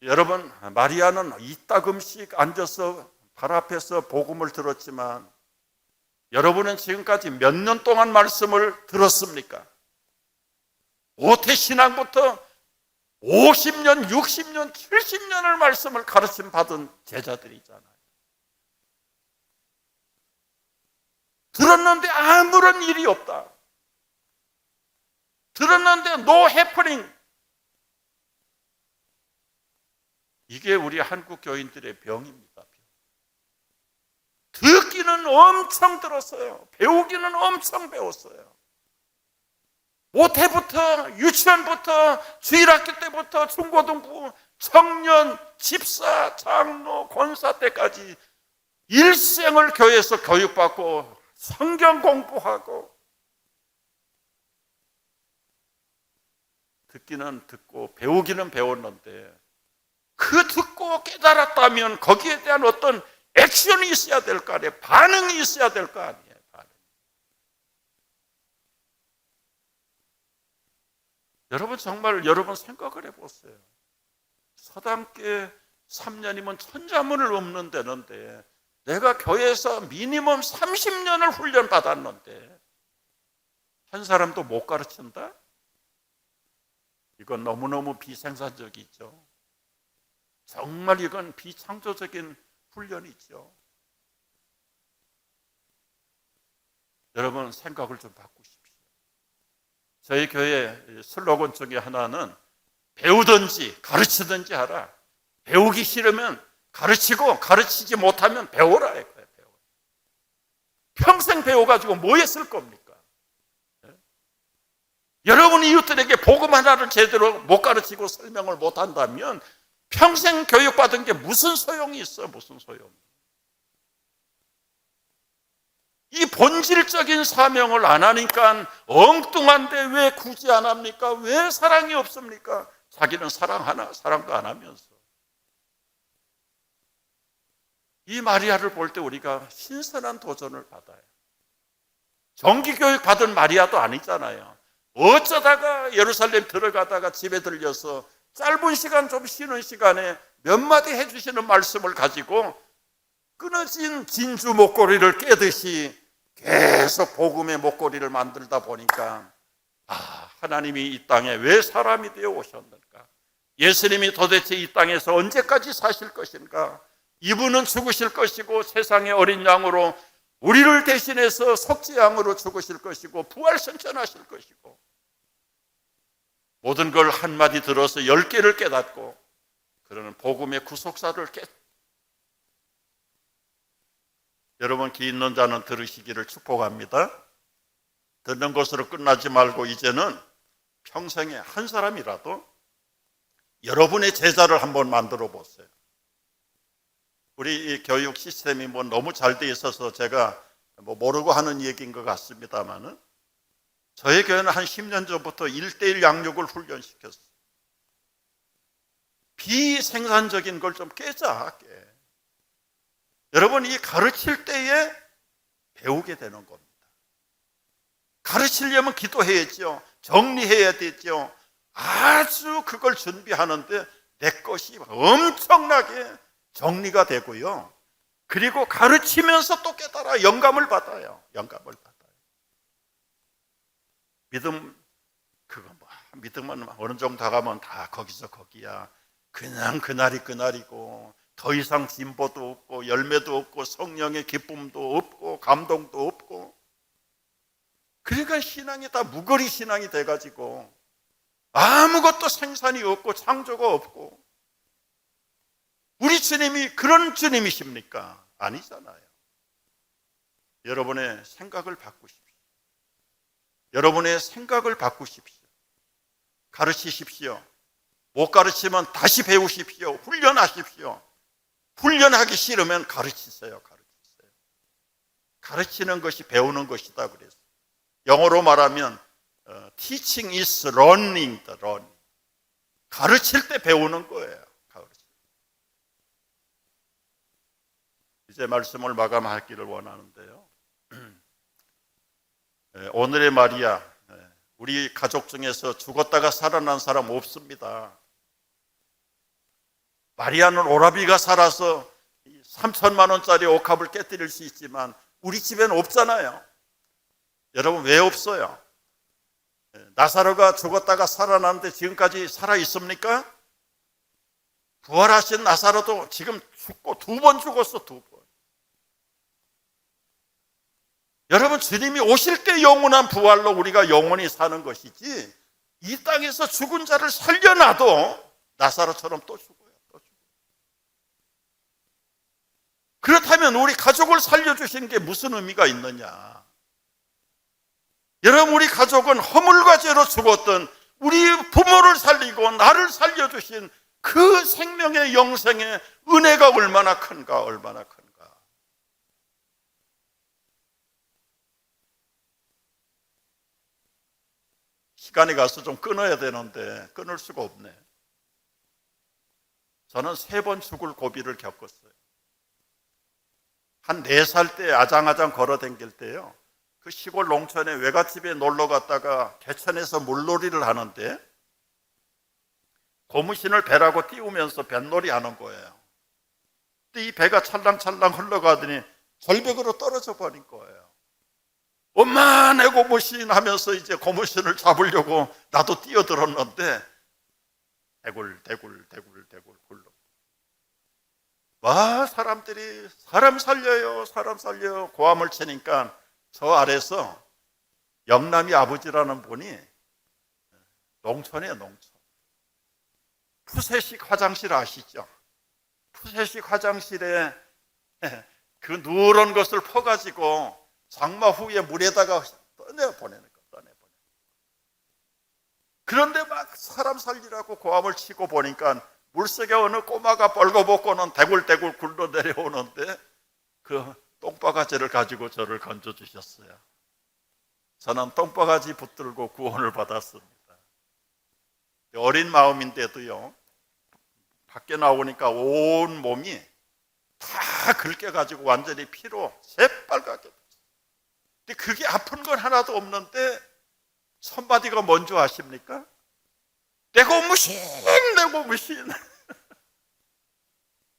여러분, 마리아는 이따금씩 앉아서 발 앞에서 복음을 들었지만 여러분은 지금까지 몇 년 동안 말씀을 들었습니까? 모태신앙부터 50년, 60년, 70년을 말씀을 가르침 받은 제자들이잖아요. 들었는데 아무런 일이 없다. 들었는데 no happening. 이게 우리 한국 교인들의 병입니다. 듣기는 엄청 들었어요. 배우기는 엄청 배웠어요. 모태부터 유치원부터 주일학교 때부터 중고등부 청년 집사 장로 권사 때까지 일생을 교회에서 교육받고 성경 공부하고 듣기는 듣고 배우기는 배웠는데 그 듣고 깨달았다면 거기에 대한 어떤 액션이 있어야 될 거 아니에요. 반응이 있어야 될 거 아니에요. 반응. 여러분 정말 여러분 생각을 해보세요. 서당계 3년이면 천자문을 읊는다는데 내가 교회에서 미니멈 30년을 훈련 받았는데 한 사람도 못 가르친다? 이건 너무너무 비생산적이죠. 정말 이건 비창조적인 훈련이죠. 여러분 생각을 좀 바꾸십시오. 저희 교회 슬로건 중에 하나는 배우든지 가르치든지 하라. 배우기 싫으면 가르치고 가르치지 못하면 배워라 이거예요. 평생 배워가지고 뭐 했을 겁니까? 여러분이 이웃들에게 복음 하나를 제대로 못 가르치고 설명을 못 한다면 평생 교육받은 게 무슨 소용이 있어? 무슨 소용이? 이 본질적인 사명을 안 하니까 엉뚱한데 왜 굳이 안 합니까? 왜 사랑이 없습니까? 자기는 사랑하나? 사랑도 안 하면서. 이 마리아를 볼 때 우리가 신선한 도전을 받아요. 정기교육 받은 마리아도 아니잖아요. 어쩌다가 예루살렘 들어가다가 집에 들려서 짧은 시간 좀 쉬는 시간에 몇 마디 해주시는 말씀을 가지고 끊어진 진주 목걸이를 깨듯이 계속 복음의 목걸이를 만들다 보니까 하나님이 이 땅에 왜 사람이 되어 오셨는가? 예수님이 도대체 이 땅에서 언제까지 사실 것인가? 이분은 죽으실 것이고 세상의 어린 양으로 우리를 대신해서 속죄양으로 죽으실 것이고 부활승천하실 것이고 모든 걸 한마디 들어서 10개를 깨닫고 그러는 복음의 구속사를 여러분 귀 있는 자는 들으시기를 축복합니다. 듣는 것으로 끝나지 말고 이제는 평생에 한 사람이라도 여러분의 제자를 한번 만들어 보세요. 우리 이 교육 시스템이 너무 잘 돼 있어서 제가 모르고 하는 얘기인 것 같습니다만은 저희 교회는 한 10년 전부터 1:1 양육을 훈련시켰어요. 비생산적인 걸 좀 깨자. 여러분 이 가르칠 때에 배우게 되는 겁니다. 가르치려면 기도해야죠. 정리해야 되죠. 아주 그걸 준비하는데 내 것이 엄청나게 정리가 되고요. 그리고 가르치면서 또 깨달아 영감을 받아요. 영감을 받아요. 믿음은 어느 정도 가면 다 거기서 거기야. 그냥 그날이 그날이고 더 이상 진보도 없고 열매도 없고 성령의 기쁨도 없고 감동도 없고 그러니까 신앙이 다 무거리 신앙이 돼가지고 아무것도 생산이 없고 창조가 없고 우리 주님이 그런 주님이십니까? 아니잖아요. 여러분의 생각을 바꾸십시오. 여러분의 생각을 바꾸십시오. 가르치십시오. 못 가르치면 다시 배우십시오. 훈련하십시오. 훈련하기 싫으면 가르치세요. 가르치는 것이 배우는 것이다 그랬어요. 영어로 말하면 teaching is learning. 가르칠 때 배우는 거예요. 이제 말씀을 마감하기를 원하는데요. 오늘의 마리아, 우리 가족 중에서 죽었다가 살아난 사람 없습니다. 마리아는 오라비가 살아서 3천만 원짜리 옥합을 깨뜨릴 수 있지만 우리 집에는 없잖아요. 여러분 왜 없어요? 나사로가 죽었다가 살아났는데 지금까지 살아 있습니까? 부활하신 나사로도 지금 죽고 2번 죽었어. 2번. 여러분, 주님이 오실 때 영원한 부활로 우리가 영원히 사는 것이지, 이 땅에서 죽은 자를 살려놔도 나사로처럼 또 죽어요. 또 죽어요. 그렇다면 우리 가족을 살려주신 게 무슨 의미가 있느냐? 여러분, 우리 가족은 허물과 죄로 죽었던 우리 부모를 살리고 나를 살려주신 그 생명의 영생의 은혜가 얼마나 큰가, 얼마나 큰가. 시간이 가서 좀 끊어야 되는데 끊을 수가 없네. 저는 3번 죽을 고비를 겪었어요. 한 4살 때 아장아장 걸어 댕길 때요, 그 시골 농촌에 외갓집에 놀러 갔다가 개천에서 물놀이를 하는데 고무신을 배라고 띄우면서 뱃놀이 하는 거예요. 근데 이 배가 찰랑찰랑 흘러가더니 절벽으로 떨어져 버린 거예요. 엄마, 내 고무신 하면서 이제 고무신을 잡으려고 나도 뛰어들었는데 대굴 굴러. 와, 사람들이 사람 살려요 고함을 치니까 저 아래서 영남이 아버지라는 분이, 농촌이에요, 농촌. 푸세식 화장실 아시죠? 푸세식 화장실에 그 누런 것을 퍼가지고 장마 후에 물에다가 떠내보내는 거, 떠내보내는 거. 그런데 막 사람 살리라고 고함을 치고 보니까 물속에 어느 꼬마가 벌거벗고는 대굴대굴 굴러 내려오는데 그 똥바가지를 가지고 저를 건져주셨어요. 저는 똥바가지 붙들고 구원을 받았습니다. 어린 마음인데도요, 밖에 나오니까 온 몸이 다 긁혀가지고 완전히 피로 새빨갛게. 근데 그게 아픈 건 하나도 없는데 손바디가 뭔지 아십니까? 내 고무신.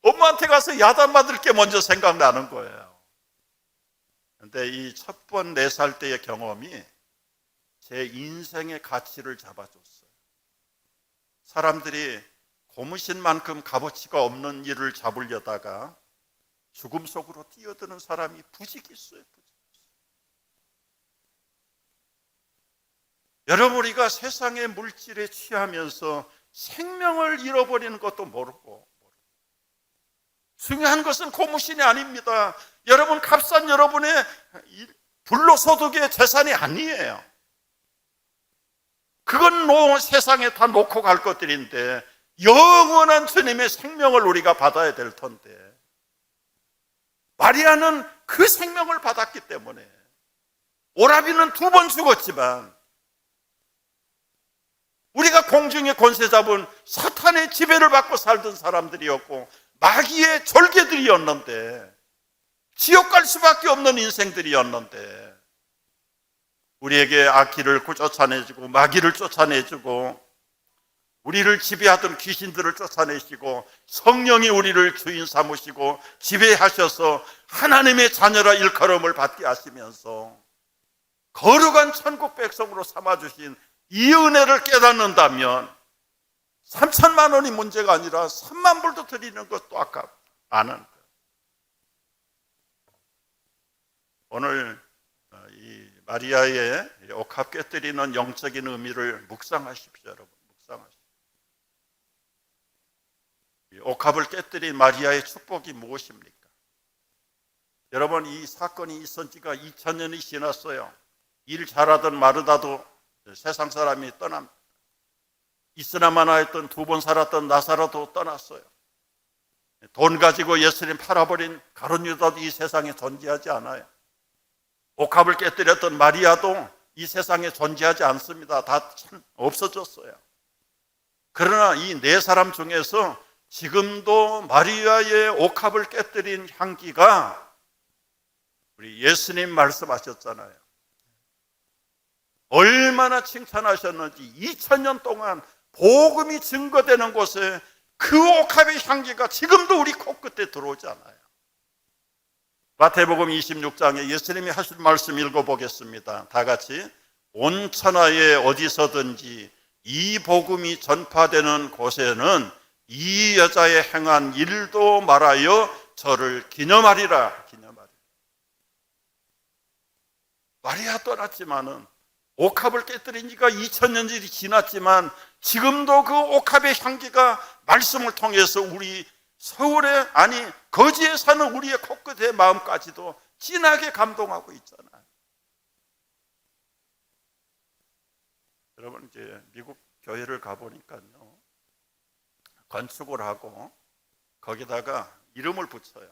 엄마한테 가서 야단 맞을 게 먼저 생각나는 거예요. 근데 이 첫 번 4살 때의 경험이 제 인생의 가치를 잡아줬어요. 사람들이 고무신만큼 값어치가 없는 일을 잡으려다가 죽음 속으로 뛰어드는 사람이 부직 있어요. 여러분, 우리가 세상의 물질에 취하면서 생명을 잃어버리는 것도 모르고, 중요한 것은 고무신이 아닙니다. 여러분, 값싼 여러분의 불로소득의 재산이 아니에요. 그건 세상에 다 놓고 갈 것들인데 영원한 주님의 생명을 우리가 받아야 될 텐데, 마리아는 그 생명을 받았기 때문에, 오라비는 2번 죽었지만 우리가 공중의 권세 잡은 사탄의 지배를 받고 살던 사람들이었고 마귀의 졸개들이었는데, 지옥 갈 수밖에 없는 인생들이었는데, 우리에게 악기를 쫓아내주고 마귀를 쫓아내주고 우리를 지배하던 귀신들을 쫓아내시고 성령이 우리를 주인 삼으시고 지배하셔서 하나님의 자녀라 일컬음을 받게 하시면서 거룩한 천국 백성으로 삼아주신 이 은혜를 깨닫는다면 3천만 원이 문제가 아니라 3만 불도 드리는 것도 아는 거예요. 오늘 이 마리아의 옥합 깨뜨리는 영적인 의미를 묵상하십시오, 여러분. 묵상하십시오. 이 옥합을 깨뜨린 마리아의 축복이 무엇입니까? 여러분, 이 사건이 있은 지가 2000년이 지났어요. 일 잘하던 마르다도 세상 사람이 떠납니다. 이스라마나 했던 2번 살았던 나사로도 떠났어요. 돈 가지고 예수님 팔아버린 가룟 유다도 이 세상에 존재하지 않아요. 옥합을 깨뜨렸던 마리아도 이 세상에 존재하지 않습니다. 다 없어졌어요. 그러나 이 4사람 중에서 지금도 마리아의 옥합을 깨뜨린 향기가, 우리 예수님 말씀하셨잖아요. 얼마나 칭찬하셨는지 2000년 동안 복음이 증거되는 곳에 그 옥합의 향기가 지금도 우리 코끝에 들어오지 않아요. 마태복음 26장에 예수님이 하신 말씀 읽어보겠습니다. 다 같이. 온 천하에 어디서든지 이 복음이 전파되는 곳에는 이 여자의 행한 일도 말하여 저를 기념하리라. 기념하리라. 마리아 떠났지만은 옥합을 깨뜨린 지가 2000년이 지났지만 지금도 그 옥합의 향기가 말씀을 통해서 우리 서울에, 아니 거지에 사는 우리의 코끝의 마음까지도 진하게 감동하고 있잖아요. 여러분, 이제 미국 교회를 가보니까요, 건축을 하고 거기다가 이름을 붙여요.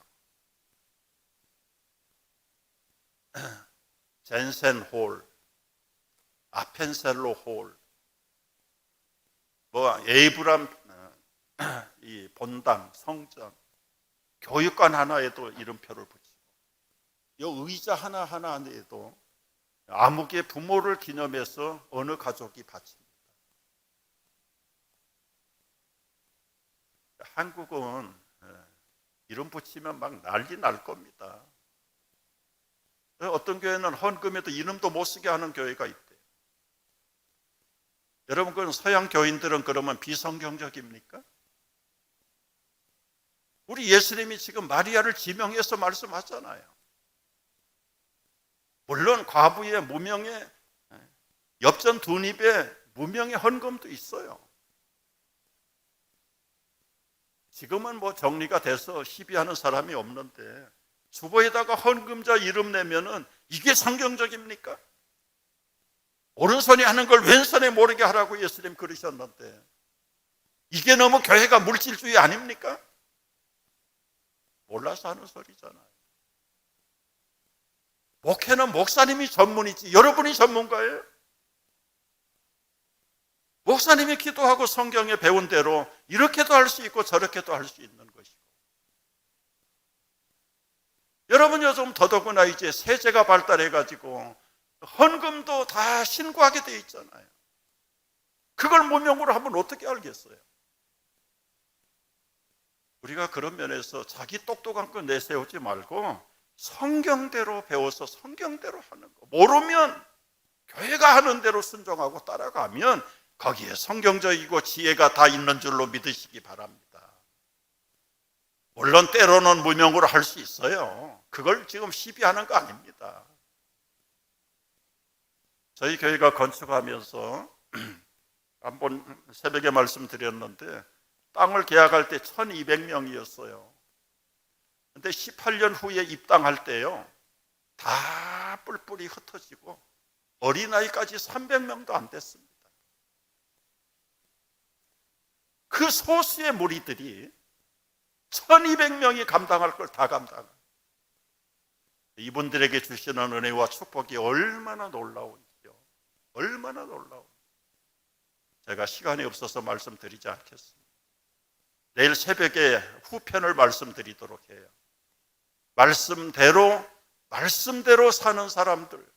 젠센 홀, 아펜셀로 홀, 뭐 에이브람 이 본당, 성전, 교육관 하나에도 이름표를 붙이고, 이 의자 하나 안에도 아무개 부모를 기념해서 어느 가족이 바칩니다. 한국은 이름 붙이면 막 난리 날 겁니다. 어떤 교회는 헌금에도 이름도 못 쓰게 하는 교회가 있대요. 여러분, 그건 서양 교인들은 그러면 비성경적입니까? 우리 예수님이 지금 마리아를 지명해서 말씀하잖아요. 물론 과부의 무명의 엽전 두 입에 무명의 헌금도 있어요. 지금은 뭐 정리가 돼서 시비하는 사람이 없는데, 주보에다가 헌금자 이름 내면은 이게 성경적입니까? 오른손이 하는 걸 왼손에 모르게 하라고 예수님 그러셨는데, 이게 너무 교회가 물질주의 아닙니까? 몰라서 하는 소리잖아요. 목회는 목사님이 전문이지 여러분이 전문가예요? 목사님이 기도하고 성경에 배운 대로 이렇게도 할 수 있고 저렇게도 할 수 있는 것이고, 여러분 요즘 더더구나 이제 세제가 발달해가지고 헌금도 다 신고하게 돼 있잖아요. 그걸 무명으로 하면 어떻게 알겠어요? 우리가 그런 면에서 자기 똑똑한 거 내세우지 말고 성경대로 배워서 성경대로 하는 거, 모르면 교회가 하는 대로 순종하고 따라가면 거기에 성경적이고 지혜가 다 있는 줄로 믿으시기 바랍니다. 물론 때로는 무명으로 할 수 있어요. 그걸 지금 시비하는 거 아닙니다. 저희 교회가 건축하면서 한번 새벽에 말씀드렸는데, 땅을 계약할 때 1200명이었어요. 근데 18년 후에 입당할 때요, 다 뿔뿔이 흩어지고 어린아이까지 300명도 안 됐습니다. 그 소수의 무리들이 1200명이 감당할 걸 다 감당해요. 이분들에게 주시는 은혜와 축복이 얼마나 놀라운지요. 얼마나 놀라운지. 제가 시간이 없어서 말씀드리지 않겠습니다. 내일 새벽에 후편을 말씀드리도록 해요. 말씀대로 사는 사람들,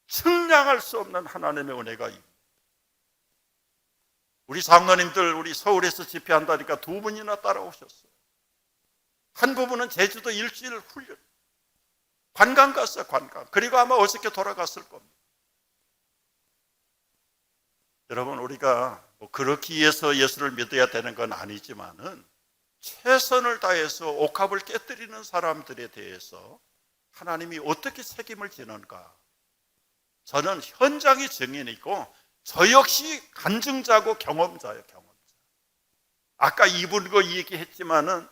측량할 수 없는 하나님의 은혜가 있습니다. 우리 장로님들, 우리 서울에서 집회한다니까 2분이나 따라오셨어요. 한 부분은 제주도 일주일 훈련, 관광 갔어요. 관광. 그리고 아마 어저께 돌아갔을 겁니다. 여러분, 우리가 뭐 그렇기 위해서 예수를 믿어야 되는 건 아니지만은 최선을 다해서 옥합을 깨뜨리는 사람들에 대해서 하나님이 어떻게 책임을 지는가, 저는 현장의 증인이고 저 역시 간증자고 경험자예요. 경험자. 아까 이분 거 얘기했지만은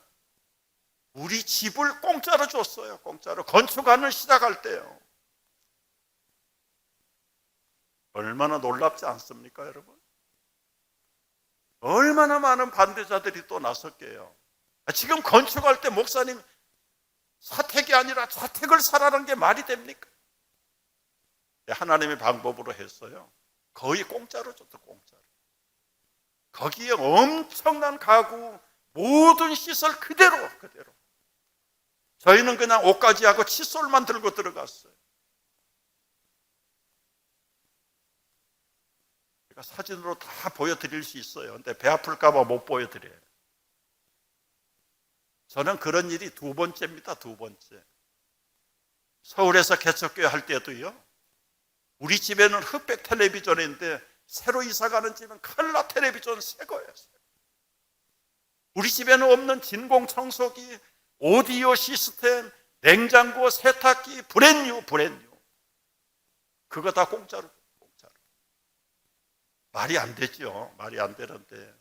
우리 집을 공짜로 줬어요. 공짜로. 건축안을 시작할 때요. 얼마나 놀랍지 않습니까, 여러분? 얼마나 많은 반대자들이 또 나섰게요. 지금 건축할 때 목사님 사택이 아니라 자택을 사라는 게 말이 됩니까? 하나님의 방법으로 했어요. 거의 공짜로 줬죠. 공짜로. 거기에 엄청난 가구, 모든 시설 그대로. 저희는 그냥 옷가지하고 칫솔만 들고 들어갔어요. 그러니까 사진으로 다 보여드릴 수 있어요. 근데 배 아플까 봐 못 보여드려요. 저는 그런 일이 2번째입니다. 2번째. 서울에서 개척교회 할 때도요, 우리 집에는 흑백 텔레비전인데 새로 이사가는 집은 컬러 텔레비전 새 거예요. 우리 집에는 없는 진공 청소기, 오디오 시스템, 냉장고, 세탁기, 브랜뉴. 그거 다 공짜로. 말이 안 되죠. 말이 안 되는데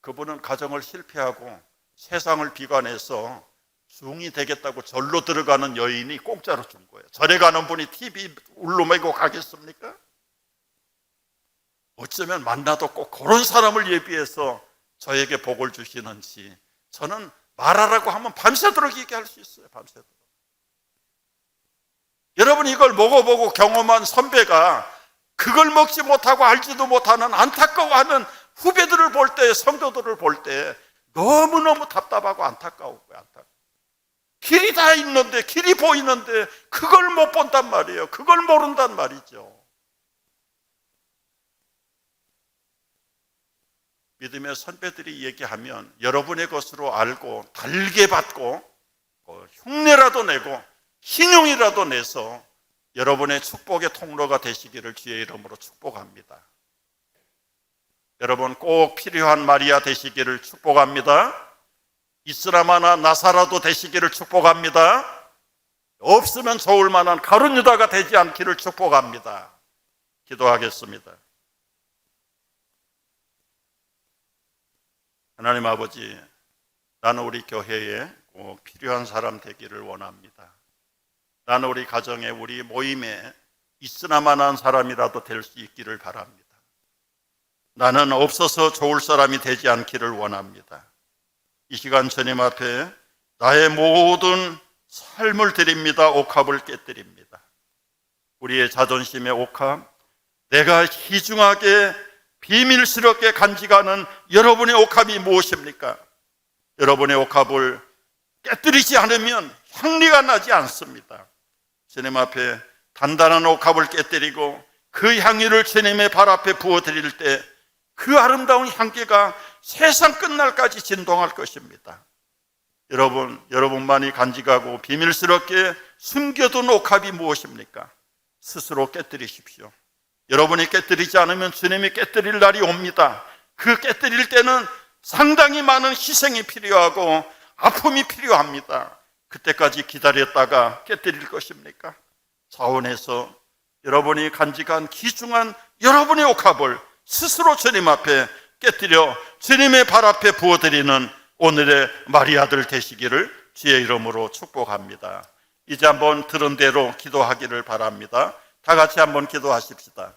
그분은 가정을 실패하고 세상을 비관해서 중이 되겠다고 절로 들어가는 여인이 공짜로 준 거예요. 절에 가는 분이 TV 울로매고 가겠습니까? 어쩌면 만나도 꼭 그런 사람을 예비해서 저에게 복을 주시는지, 저는 말하라고 하면 밤새도록 얘기할 수 있어요. 밤새도록. 여러분, 이걸 먹어보고 경험한 선배가 그걸 먹지 못하고 알지도 못하는 안타까워하는 후배들을 볼 때, 성도들을 볼 때 너무너무 답답하고 안타까웠고요. 길이 다 있는데, 길이 보이는데 그걸 못 본단 말이에요. 그걸 모른단 말이죠. 믿음의 선배들이 얘기하면 여러분의 것으로 알고 달게 받고 흉내라도 내고 신용이라도 내서 여러분의 축복의 통로가 되시기를 주의 이름으로 축복합니다. 여러분, 꼭 필요한 마리아 되시기를 축복합니다. 이스라마나 나사라도 되시기를 축복합니다. 없으면 좋을 만한 가룟 유다가 되지 않기를 축복합니다. 기도하겠습니다. 하나님 아버지, 나는 우리 교회에 꼭 필요한 사람 되기를 원합니다. 나는 우리 가정에, 우리 모임에 있으나마나한 사람이라도 될 수 있기를 바랍니다. 나는 없어서 좋을 사람이 되지 않기를 원합니다. 이 시간 주님 앞에 나의 모든 삶을 드립니다. 옥합을 깨뜨립니다. 우리의 자존심의 옥합, 내가 희중하게 비밀스럽게 간직하는 여러분의 옥합이 무엇입니까? 여러분의 옥합을 깨뜨리지 않으면 향리가 나지 않습니다. 주님 앞에 단단한 옥합을 깨뜨리고 그 향유를 주님의 발 앞에 부어드릴 때 그 아름다운 향기가 세상 끝날까지 진동할 것입니다. 여러분만이 간직하고 비밀스럽게 숨겨둔 옥합이 무엇입니까? 스스로 깨뜨리십시오. 여러분이 깨뜨리지 않으면 주님이 깨뜨릴 날이 옵니다. 그 깨뜨릴 때는 상당히 많은 희생이 필요하고 아픔이 필요합니다. 그때까지 기다렸다가 깨뜨릴 것입니까? 자원해서 여러분이 간직한 귀중한 여러분의 옥합을 스스로 주님 앞에 깨뜨려 주님의 발 앞에 부어드리는 오늘의 마리아들 되시기를 주의 이름으로 축복합니다. 이제 한번 들은 대로 기도하기를 바랍니다. 다 같이 한번 기도하십시다.